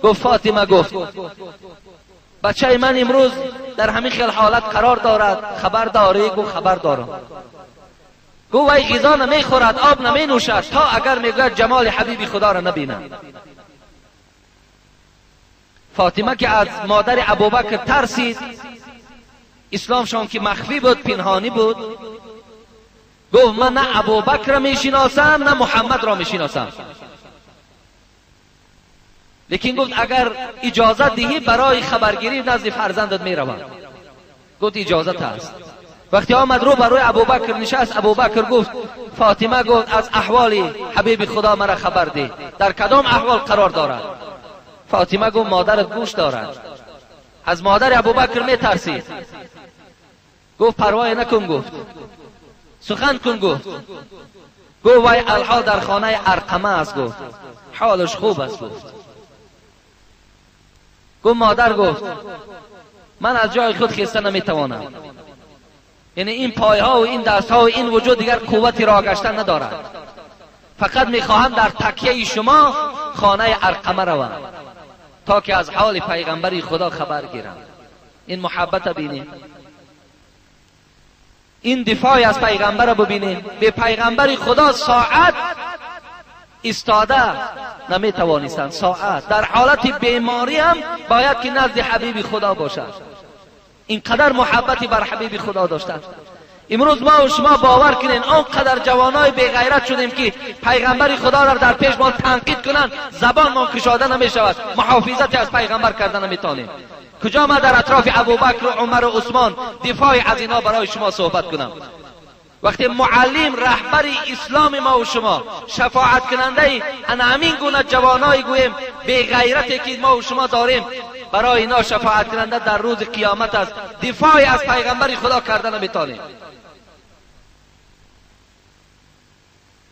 گفت فاطمه گفت بچه من امروز در همین خیل حالت قرار دارد، خبر داری؟ گفت خبر دارم. گفت وی غذا نمی خورد، آب نمی نوشد تا اگر میگوید جمال حبیب خدا را نبینم. فاطمه که از مادر ابوبکر ترسید، اسلامشان که مخفی بود پنهانی بود، گفت من نه ابوبکر را میشناسم نه محمد را میشناسم، لیکن گفت اگر اجازه دهی برای خبرگیری نزد فرزندت میروم. گفت اجازت هست. وقتی آمد رو برای ابوبکر نشست، ابوبکر گفت فاطمه گفت از احوال حبیب خدا مرا خبر ده، در کدام احوال قرار دارد؟ فاطمه گفت مادرت گوش دارد. از مادر ابوبکر میترسید. گفت پروا نکن، گفت سخن کن. گفت وی الحال در خانه ارقمه است، گفت حالش خوب است. گفت مادر گفت من از جای خود خسته نمیتوانم، یعنی این پایها و این دستها و این وجود دیگر قوتی راه گشتن ندارد، فقط میخواهم در تکیه شما خانه ارقمه روم تا که از حال پیغمبری خدا خبر گیرم. این محبت ببینید، این دفاع از پیغمبر ببینید. به پیغمبر خدا ساعت استاده نمیتوانستند، ساعت در حالت بیماری هم باید که نزد حبیب خدا باشد. اینقدر محبتی بر حبیب خدا داشتند. امروز ما و شما باور کنین آنقدر جوانای بی غیرت شدیم که پیغمبر خدا را در پیش ما تنقید کنن زبان ما کشاده نمی شود، محافظتی از پیغمبر کردن نمیتونیم. کجا ما در اطراف ابوبکر و عمر و عثمان دفاع از اینا برای شما صحبت کنم؟ وقتی معلم رهبر اسلام ما و شما شفاعت کننده انا همین گونه جوانای گویم بی غیرتی که ما و شما داریم برای اینا شفاعت کننده در روز قیامت است، دفاع از پیغمبر خدا کردن نمیتونیم.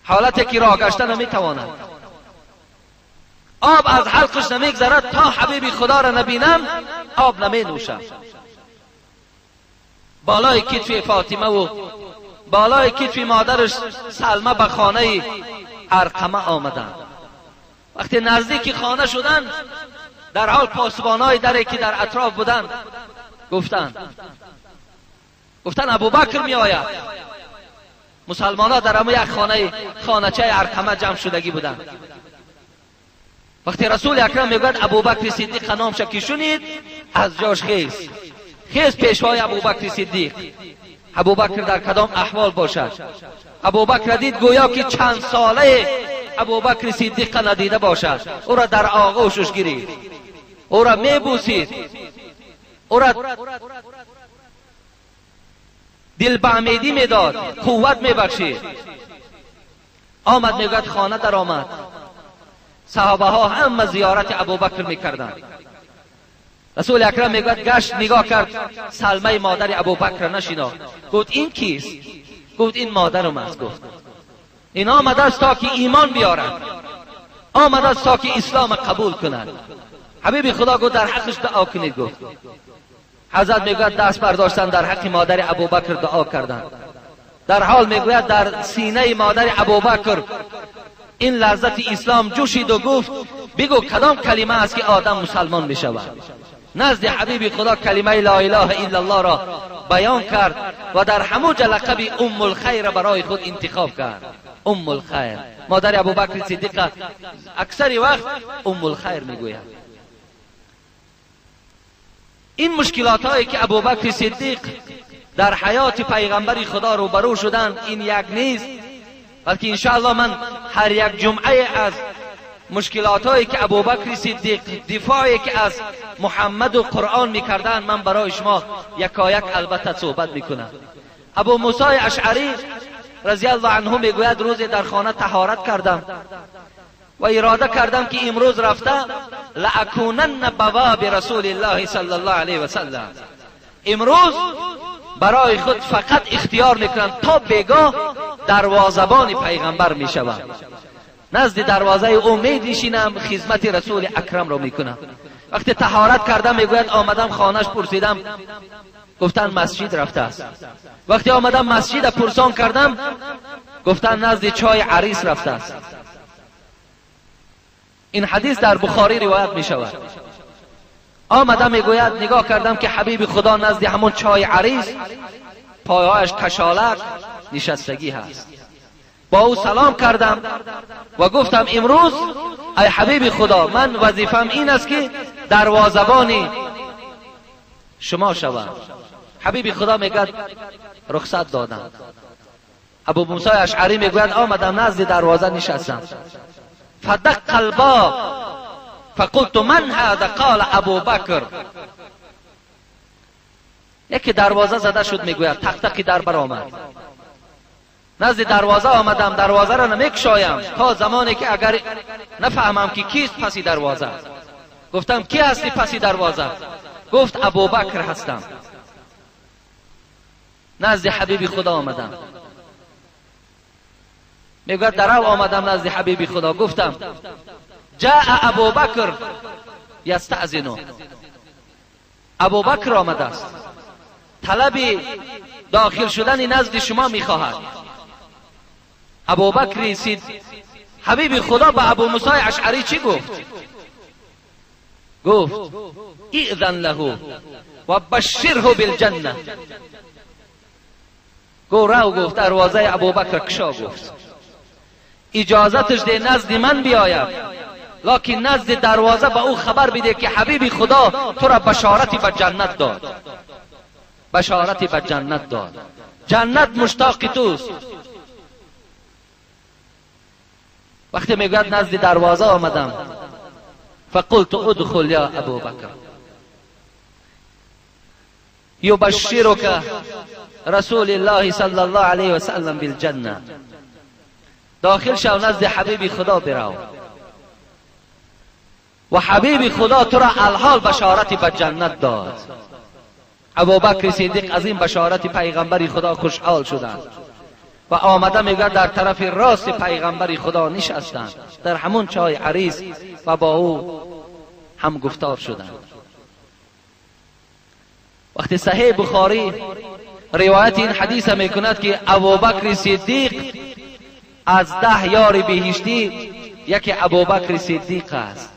حالتی که راه گشتن نمیتواند، آب از حلقش نمیگذرد تا حبیب خدا را نبینم آب نمی نوشم. بالای کتف فاطمه و بالای کتف مادرش سلمه به خانه ارقمه آمدند. وقتی نزدیک خانه شدند، در حال پاسبانای دری که در اطراف بودند گفتند ابوبکر می آید. مسلمان ها در همون یک خانه‌چه ارقمه جمع شدگی بودند. وقتی رسول اکرم میگوید ابوبکر صدیق نام شکی شنید، از جاش خیز پیشوای ابوبکر صدیق. ابوبکر در کدام احوال باشد؟ ابوبکر دید گویا که چند ساله ابوبکر صدیق ندیده باشد. او را در آغوشش گرفت، او را میبوسید، او را دل به امیدی میداد، قوت میبخشید. آمد میگوید خانه در آمد. صحابه ها همه زیارت ابوبکر میکردند. رسول اکرم میگوید گشت نگاه کرد، سلمه مادر ابوبکر نشناخت. گفت این کیست؟ گفت این مادرم است. گفت این آمده است تا که ایمان بیارد، آمده است تا که اسلام قبول کند. حبیب خدا گفت در حقش دعا کنید. گفت حضرت میگوید دست برداشتن در حق مادر ابوبکر دعا کردند. در حال میگوید در سینه مادر ابوبکر این لذت اسلام جوشید و گفت بگو کدام کلمه است که آدم مسلمان میشود. نزد حبیب خدا کلمه لا اله الا الله را بیان کرد و در هموجه لقب ام الخیر برای خود انتخاب کرد. ام الخیر، مادر ابوبکر صدیق اکثر وقت ام الخیر میگوید. این مشکلات هایی که ابوبکر صدیق در حیات پیغمبر خدا روبرو شدند این یک نیست، بلکه انشاءالله من هر یک جمعه از مشکلات هایی که ابوبکر صدیق دفاعی که از محمد و قرآن میکردند من برای شما یکایک البته صحبت میکنم. ابو موسی اشعری رضی الله عنه میگوید روزی در خانه طهارت کردم و اراده کردم که امروز رفته لاکونن بواب رسول الله صلی الله علیه و سلم، امروز برای خود فقط اختیار میکنم تا بگاه دروازه‌بان پیغمبر میشوم، نزد دروازه امید نشینم، خدمت رسول اکرم رو میکنم. وقتی طهارت کردم میگوید آمدم خانهش پرسیدم، گفتن مسجد رفته است. وقتی آمدم مسجد پرسان کردم گفتن نزد چای عریس رفته است. این حدیث در بخاری روایت می شود. آمدم میگوید نگاه کردم که حبیب خدا نزد همون چای عریس پایهایش کشالک نشستگی هست. با او سلام کردم و گفتم امروز ای حبیب خدا من وظیفم این است که دروازه‌بان شما شوم. حبیب خدا میگوید رخصت دادم. ابو موسی اشعری میگوید آمدم نزد دروازه نشستم، فدق الباب فقلت من هذا؟ قال ابو بکر. یکی دروازه زده شد، میگوید تق تقی در برآمد. نزد دروازه آمدم، دروازه را نمیگشایم تا زمانی که اگر نفهمم که کیست پسی دروازه. گفتم کی هستی پسی دروازه؟ گفت ابو بکر هستم. نزد حبیب خدا آمدم، میگوید درو آمدم نزد حبیب خدا، گفتم جاء ابو بکر یستأذن، ابو بکر آمده است طلب داخل شدن نزد شما میخواهد. ابو بکر رسید، حبیب خدا به ابو موسی اشعری چی گفت؟ گفت اذن له و بشره بالجنه. گفت دروازه ابو بکر کشا، گفت اجازتش ده نزد من بیاید، لکن نزد دروازه به او خبر بده که حبیب خدا تو را بشارتی به جنت داد، بشارتی به جنت داد، جنت مشتاق توست. وقتی میگوید نزد دروازه آمدم فقلت ادخل یا ابو بکر یبشرک رسول الله صلی الله علیه و سلم بالجنه. داخل شو نزد حبیب خدا برو و حبیب خدا تو را الحال بشارتی به جنت داد. ابوبکر صدیق از این بشارت پیغمبر خدا خوشحال شدند و آمده میگوید در طرف راست پیغمبر خدا نشستند در همون چای عریس و با او هم گفتار شدند. وقتی صحیح بخاری روایت این حدیث میکند که ابوبکر صدیق از 10 یار بهشتی یکی ابوبکر صدیق است.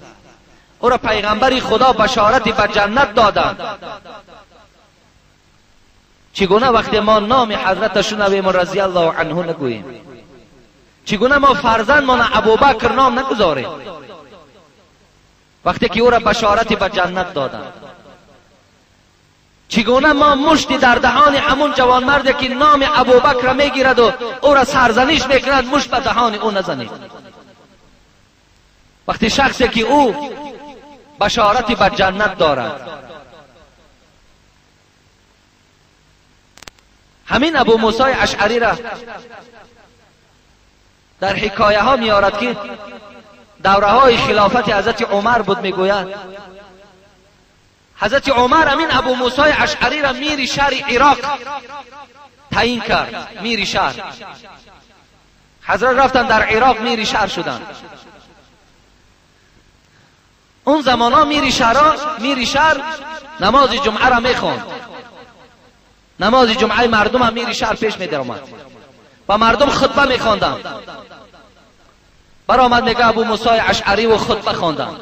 او را پیغمبر خدا بشارت به جنت دادند. چگونه وقتی ما نام حضرتشون نبیم رضی الله عنه نگوییم؟ چگونه ما فرزندمان ابوبکر نام نگذاریم وقتی که او را بشارت به جنت دادند؟ چگونه ما مشتی در دهان همون جوانمردی که نام ابوبکر میگیرد و او را سرزنش میکند مشت به دهان او نزنید؟ وقتی شخصی که او بشارت به جنت دارد. همین ابو موسی اشعری را در حکایه ها میارد که دوره های خلافت حضرت عمر بود، میگوید حضرت عمر امین ابو موسی اشعری را میر شهر عراق تعیین کرد. میر شهر حضرت رفتن در عراق میر شهر شدن. اون زمانا میر شهر نماز جمعه را میخوند. نماز جمعه مردم هم میر شهر پیش میدرآمد و مردم خطبه میخواندند. برآمد میگه ابو موسی اشعری و خطبه خواندند.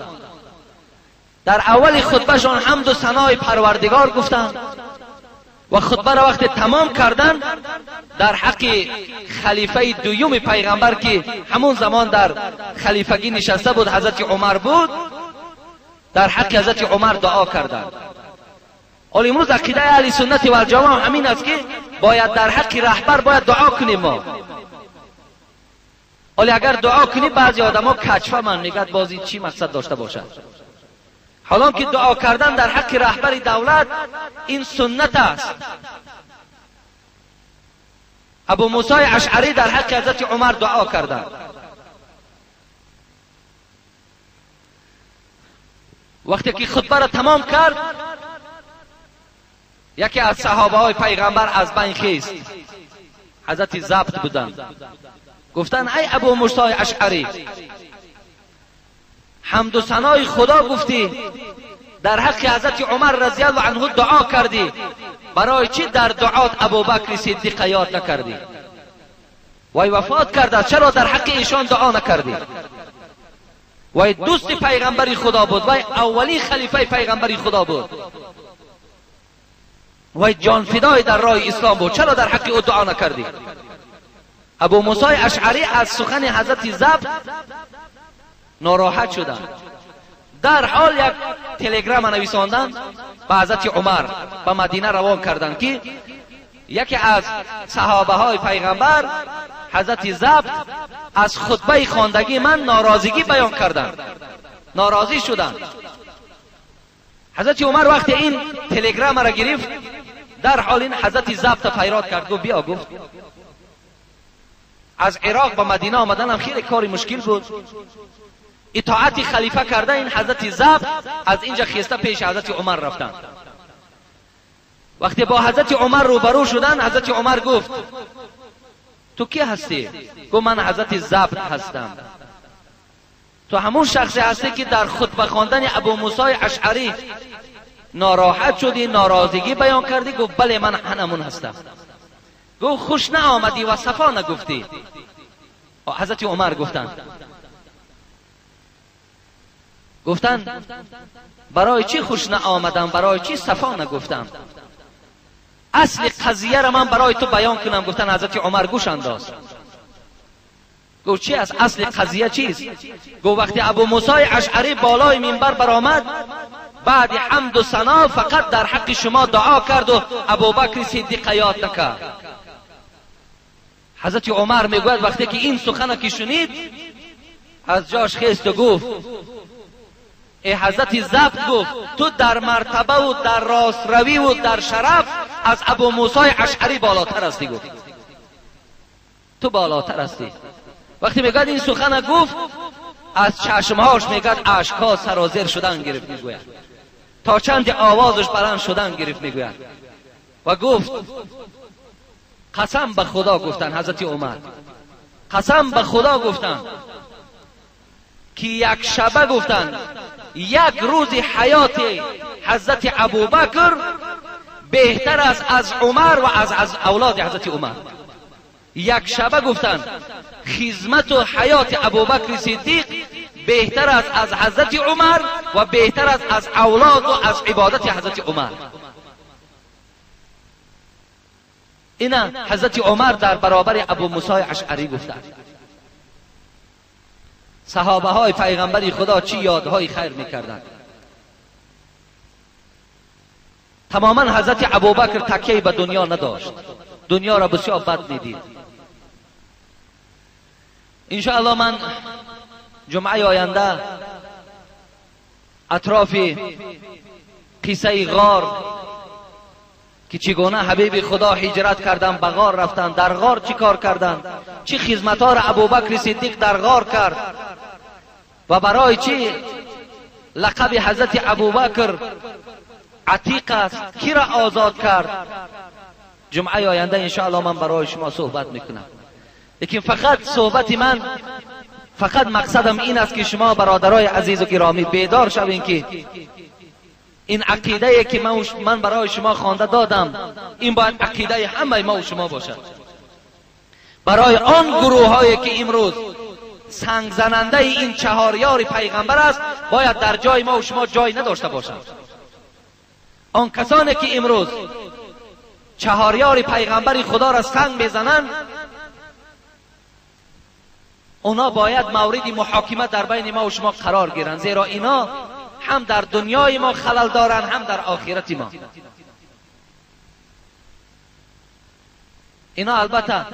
در اول خطبهشان حمد و ثنای پروردگار گفتند و خطبه را وقت تمام کردن در حق خلیفه دوم پیغمبر که همون زمان در خلیفگی نشسته بود حضرت عمر بود، در حق حضرت عمر دعا کردند. ولی امروز عقیده اهل سنت و الجماعه همین است که باید در حق رهبر باید دعا کنیم ما. ولی اگر دعا کنی بعضی آدما کچفه من میگن بازی چی مقصد داشته باشد. حالا که دعا کردن در حق رهبر دولت این سنت است. ابو موسی اشعری در حق حضرت عمر دعا کردند. وقتی که خطبه را تمام کرد یکی از صحابه های پیغمبر از بین خیست. حضرت ضبط بودند. گفتن ای ابو موسی اشعری، حمد و ثنای خدا گفتی، در حق حضرت عمر رضی الله عنه دعا کردی، برای چی در دعات ابوبکر صدیق یاد نکردی؟ وای وفات کرده، چرا در حق ایشان دعا نکردی؟ وای دوست پیغمبری خدا بود، وای اولی خلیفه پیغمبری خدا بود، وای جان فدای در راه اسلام بود، چرا در حق او دعا نکردی؟ ابو موسی اشعری از سخن حضرت ضبط ناراحت شدند. در حال یک تلگرام نویساندند به حضرت عمر به مدینه روان کردند که یکی از صحابه های پیغمبر حضرت ضبط از خطبه خواندگی من ناراضگی بیان کردند، ناراضی شدند. حضرت عمر وقتی این تلگرام را گرفت در حال این حضرت ضبط فریاد کرد، گفت بیا، گفت از عراق به مدینه آمدن هم خیلی کاری مشکل بود، اطاعت خلیفه کرده این حضرت ضبط از اینجا خیسته پیش حضرت عمر رفتند. وقتی با حضرت عمر روبرو شدن حضرت عمر گفت تو کی هستی؟ گفت من حضرت ضبط هستم. تو همون شخصی هستی که در خطبه خواندن ابو موسی اشعری ناراحت شدی، ناراضگی بیان کردی؟ گفت بله من همون هستم. گفت خوش نآمدی و صفا نگفتی. حضرت عمر گفتن برای چی خوش نآمدم، برای چی صفا نگفتم؟ اصل قضیه را من برای تو بیان کنم. گفتن حضرت عمر گوش انداز. گفت چی از اصل قضیه چیست؟ گفت وقتی ابو موسی اشعری بالای منبر برآمد بعد حمد و ثنا فقط در حق شما دعا کرد و ابوبکر صدیق یاد نکرد. حضرت عمر میگوید وقتی که این سخن که شنید از جاش خیست و گفت ای حضرت ضبط، گفت تو در مرتبه و در راست روی و در شرف از ابو موسی اشعری بالاتر هستی. گفت تو بالاتر هستی. وقتی میگد این سخن گفت از چشمهاش میگد اشکها سرازیر شدن گرفت، میگوید تا چند آوازش بلند شدن گرفت، میگوید و گفت قسم به خدا، گفتن حضرت عمر قسم به خدا گفتن که یک شبه، گفتن یک روز حیات حضرت ابوبکر بهتر است از عمر و از اولاد حضرت عمر. یک شبه گفتن خدمت و حیات ابوبکر صدیق بهتر است از حضرت عمر و بهتر است از اولاد و از عبادت حضرت عمر. اینا حضرت عمر در برابر ابو موسی اشعری گفتند. صحابه های پیغمبری خدا چی یادهای خیر میکردند. تماما حضرت ابوبکر تکیه به دنیا نداشت، دنیا را بسیار بد میدید. انشاءالله من جمعه آینده اطراف قصه غار که چگونه حبیب خدا هجرت کردن، به غار رفتن. در غار چی کار کردن؟ چی خدمتار ابوبکر صدیق در غار کرد و برای چی لقب حضرت ابوبکر عتیق است، کی را آزاد کرد؟ جمعه آینده انشاءالله من برای شما صحبت میکنم. لیکن فقط مقصدم این است که شما برادرای عزیز و گرامی بیدار شوین که این عقیده ای که من برای شما خوانده دادم، این باید عقیده همه ما و شما باشد. برای آن گروه هایی که امروز سنگ زننده این چهاریار پیغمبر است، باید در جای ما و شما جای نداشته باشند. آن کسانی که امروز چهاریار پیغمبر خدا را سنگ میزنند، اونا باید مورد محاکمه در بین ما و شما قرار گیرند، زیرا اینا هم در دنیای ما خلل دارند، هم در آخرت ما. اینا البته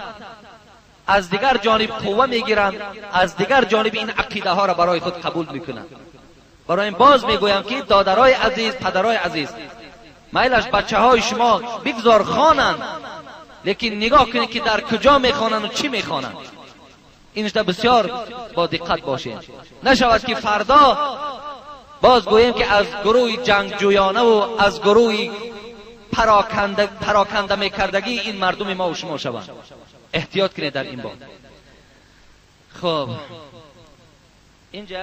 از دیگر جانب قوه میگیرند، از دیگر جانب این عقیده ها را برای خود قبول میکنند. برای این باز میگویم که دادرای عزیز، پدرای عزیز، میلش بچه های شما بگذار خوانند، لیکن نگاه کنید که در کجا میخوانند و چی میخوانند. اینش بسیار با دقت باشید، نشود که فردا باز گوییم که از گروه جنگجویانه و از گروه پراکنده میکردگی این مردم ما و شما شوند. احتیاط کنید در این باب. خب اینجا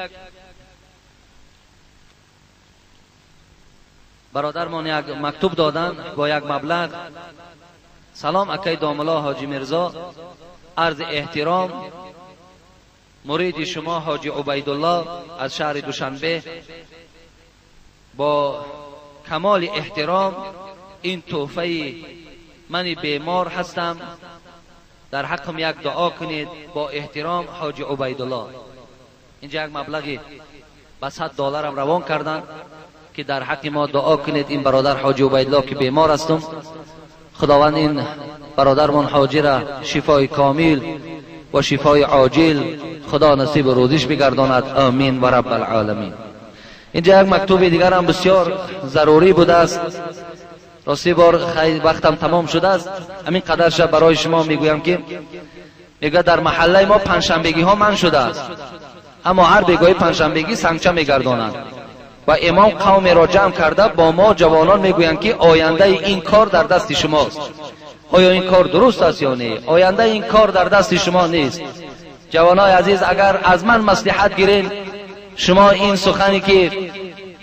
برادرمان یک مکتوب دادن با یک مبلغ. سلام اکای داملا حاجی مرزا، عرض احترام مرید شما حاجی عبیدالله از شهر دوشنبه، با کمال احترام این تحفه من بیمار هستم، در حقم یک دعا کنید. با احترام حاجی عبیدالله. اینجا یک مبلغی به $100 هم روان کردن که در حق ما دعا کنید. این برادر حاجی عبیدالله که بیمار هستم، خداوند این برادرمان حاجی را شفای کامل و شفای عاجل خدا نصیب روزیش بگرداند. آمین و رب العالمین. اینجا یک مکتوب دیگر هم بسیار ضروری بوده است. راستی بار خیلی وقتم تمام شده است، همین قدرش برای شما میگویم که میگه در محله ما پنجشنبگی ها من شده است، اما هر بگاهی پنجشنبگی سنگچه میگردانند و امام قوم را جمع کرده با ما جوانان میگویند که آینده این کار در دست شماست. آیا این کار درست است یا نه؟ آینده این کار در دست شما نیست. جوانای عزیز، اگر از من مصلحت گیرین، شما این سخنی که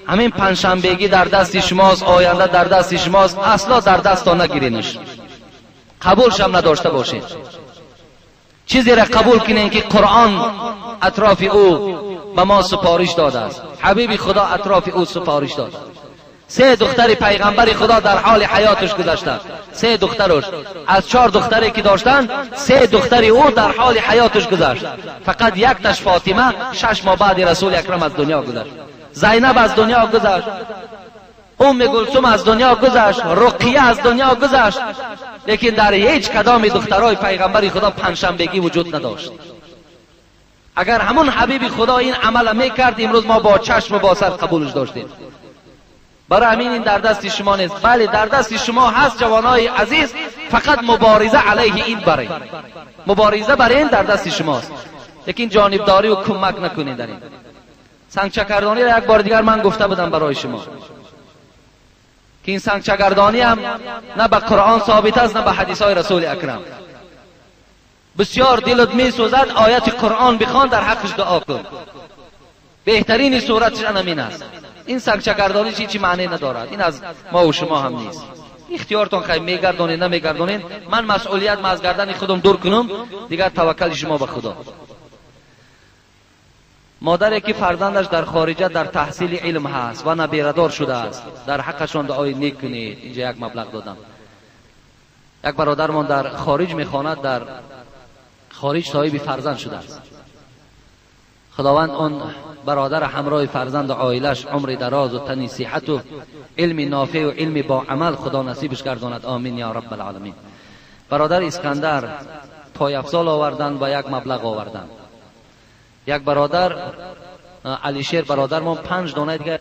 همین پنجشنبگی در دست شماست، آینده در دست شماست، اصلا در دست نگیرینش، قبولش هم نداشته باشین. چیزی را قبول کنین که قرآن اطراف او به ما سپارش داده است، حبیب خدا اطراف او سپارش داده. 3 دختر پیغمبر خدا در حال حیاتش گذشتند، 3 دخترش از 4 دختری که داشتند، 3 دختر او در حال حیاتش گذشت. فقط یک تاش فاطمه 6 ماه بعد رسول اکرم از دنیا گذشت. زینب از دنیا گذشت، کلثوم از دنیا گذشت، رقیه از دنیا گذشت، لیکن در هیچ کدام دخترای پیغمبر خدا پنجشنبگی وجود نداشت. اگر همون حبیب خدا این عمل میکرد، امروز ما با چشم و با سر قبولش داشتیم. برای همین این در دست شما نیست. بله در دست شما هست جوانای عزیز، فقط مبارزه علیه این برای مبارزه برای این در دست شماست، لیکن جانبداری و کمک نکنید در این. سنگچگردانی را یک بار دیگر من گفته بودم برای شما که این سنگچگردانی هم نه به قرآن ثابت است نه به حدیث های رسول اکرم. بسیار دلت می سوزد، آیت قرآن بخوان، در حقش دعا کن. بهترین صورتش همین است. این سنگچگردانی چی معنی ندارد، این از ما و شما هم نیست. اختیارتون خیلی میگردونین نمیگردونین، من مسئولیت از گردن خودم دور کنم، دیگر توکل شما به خدا. مادری که فرزندش در خارجه در تحصیل علم هست و نبیردار شده است، در حقشان دعای نیک کنید. اینجا یک مبلغ دادم. یک برادرمان در خارج میخواند، در خارج صاحب فرزند شده است. خداوند اون برادر همراه فرزند و عائلش عمر دراز و تنی صحت و علم نافع و علم با عمل خدا نصیبش گرداند. آمین یا رب العالمین. برادر اسکندر پای افضال آوردن و یک مبلغ آوردن. یک برادر علیشیر برادرمان 5 دانه دیگه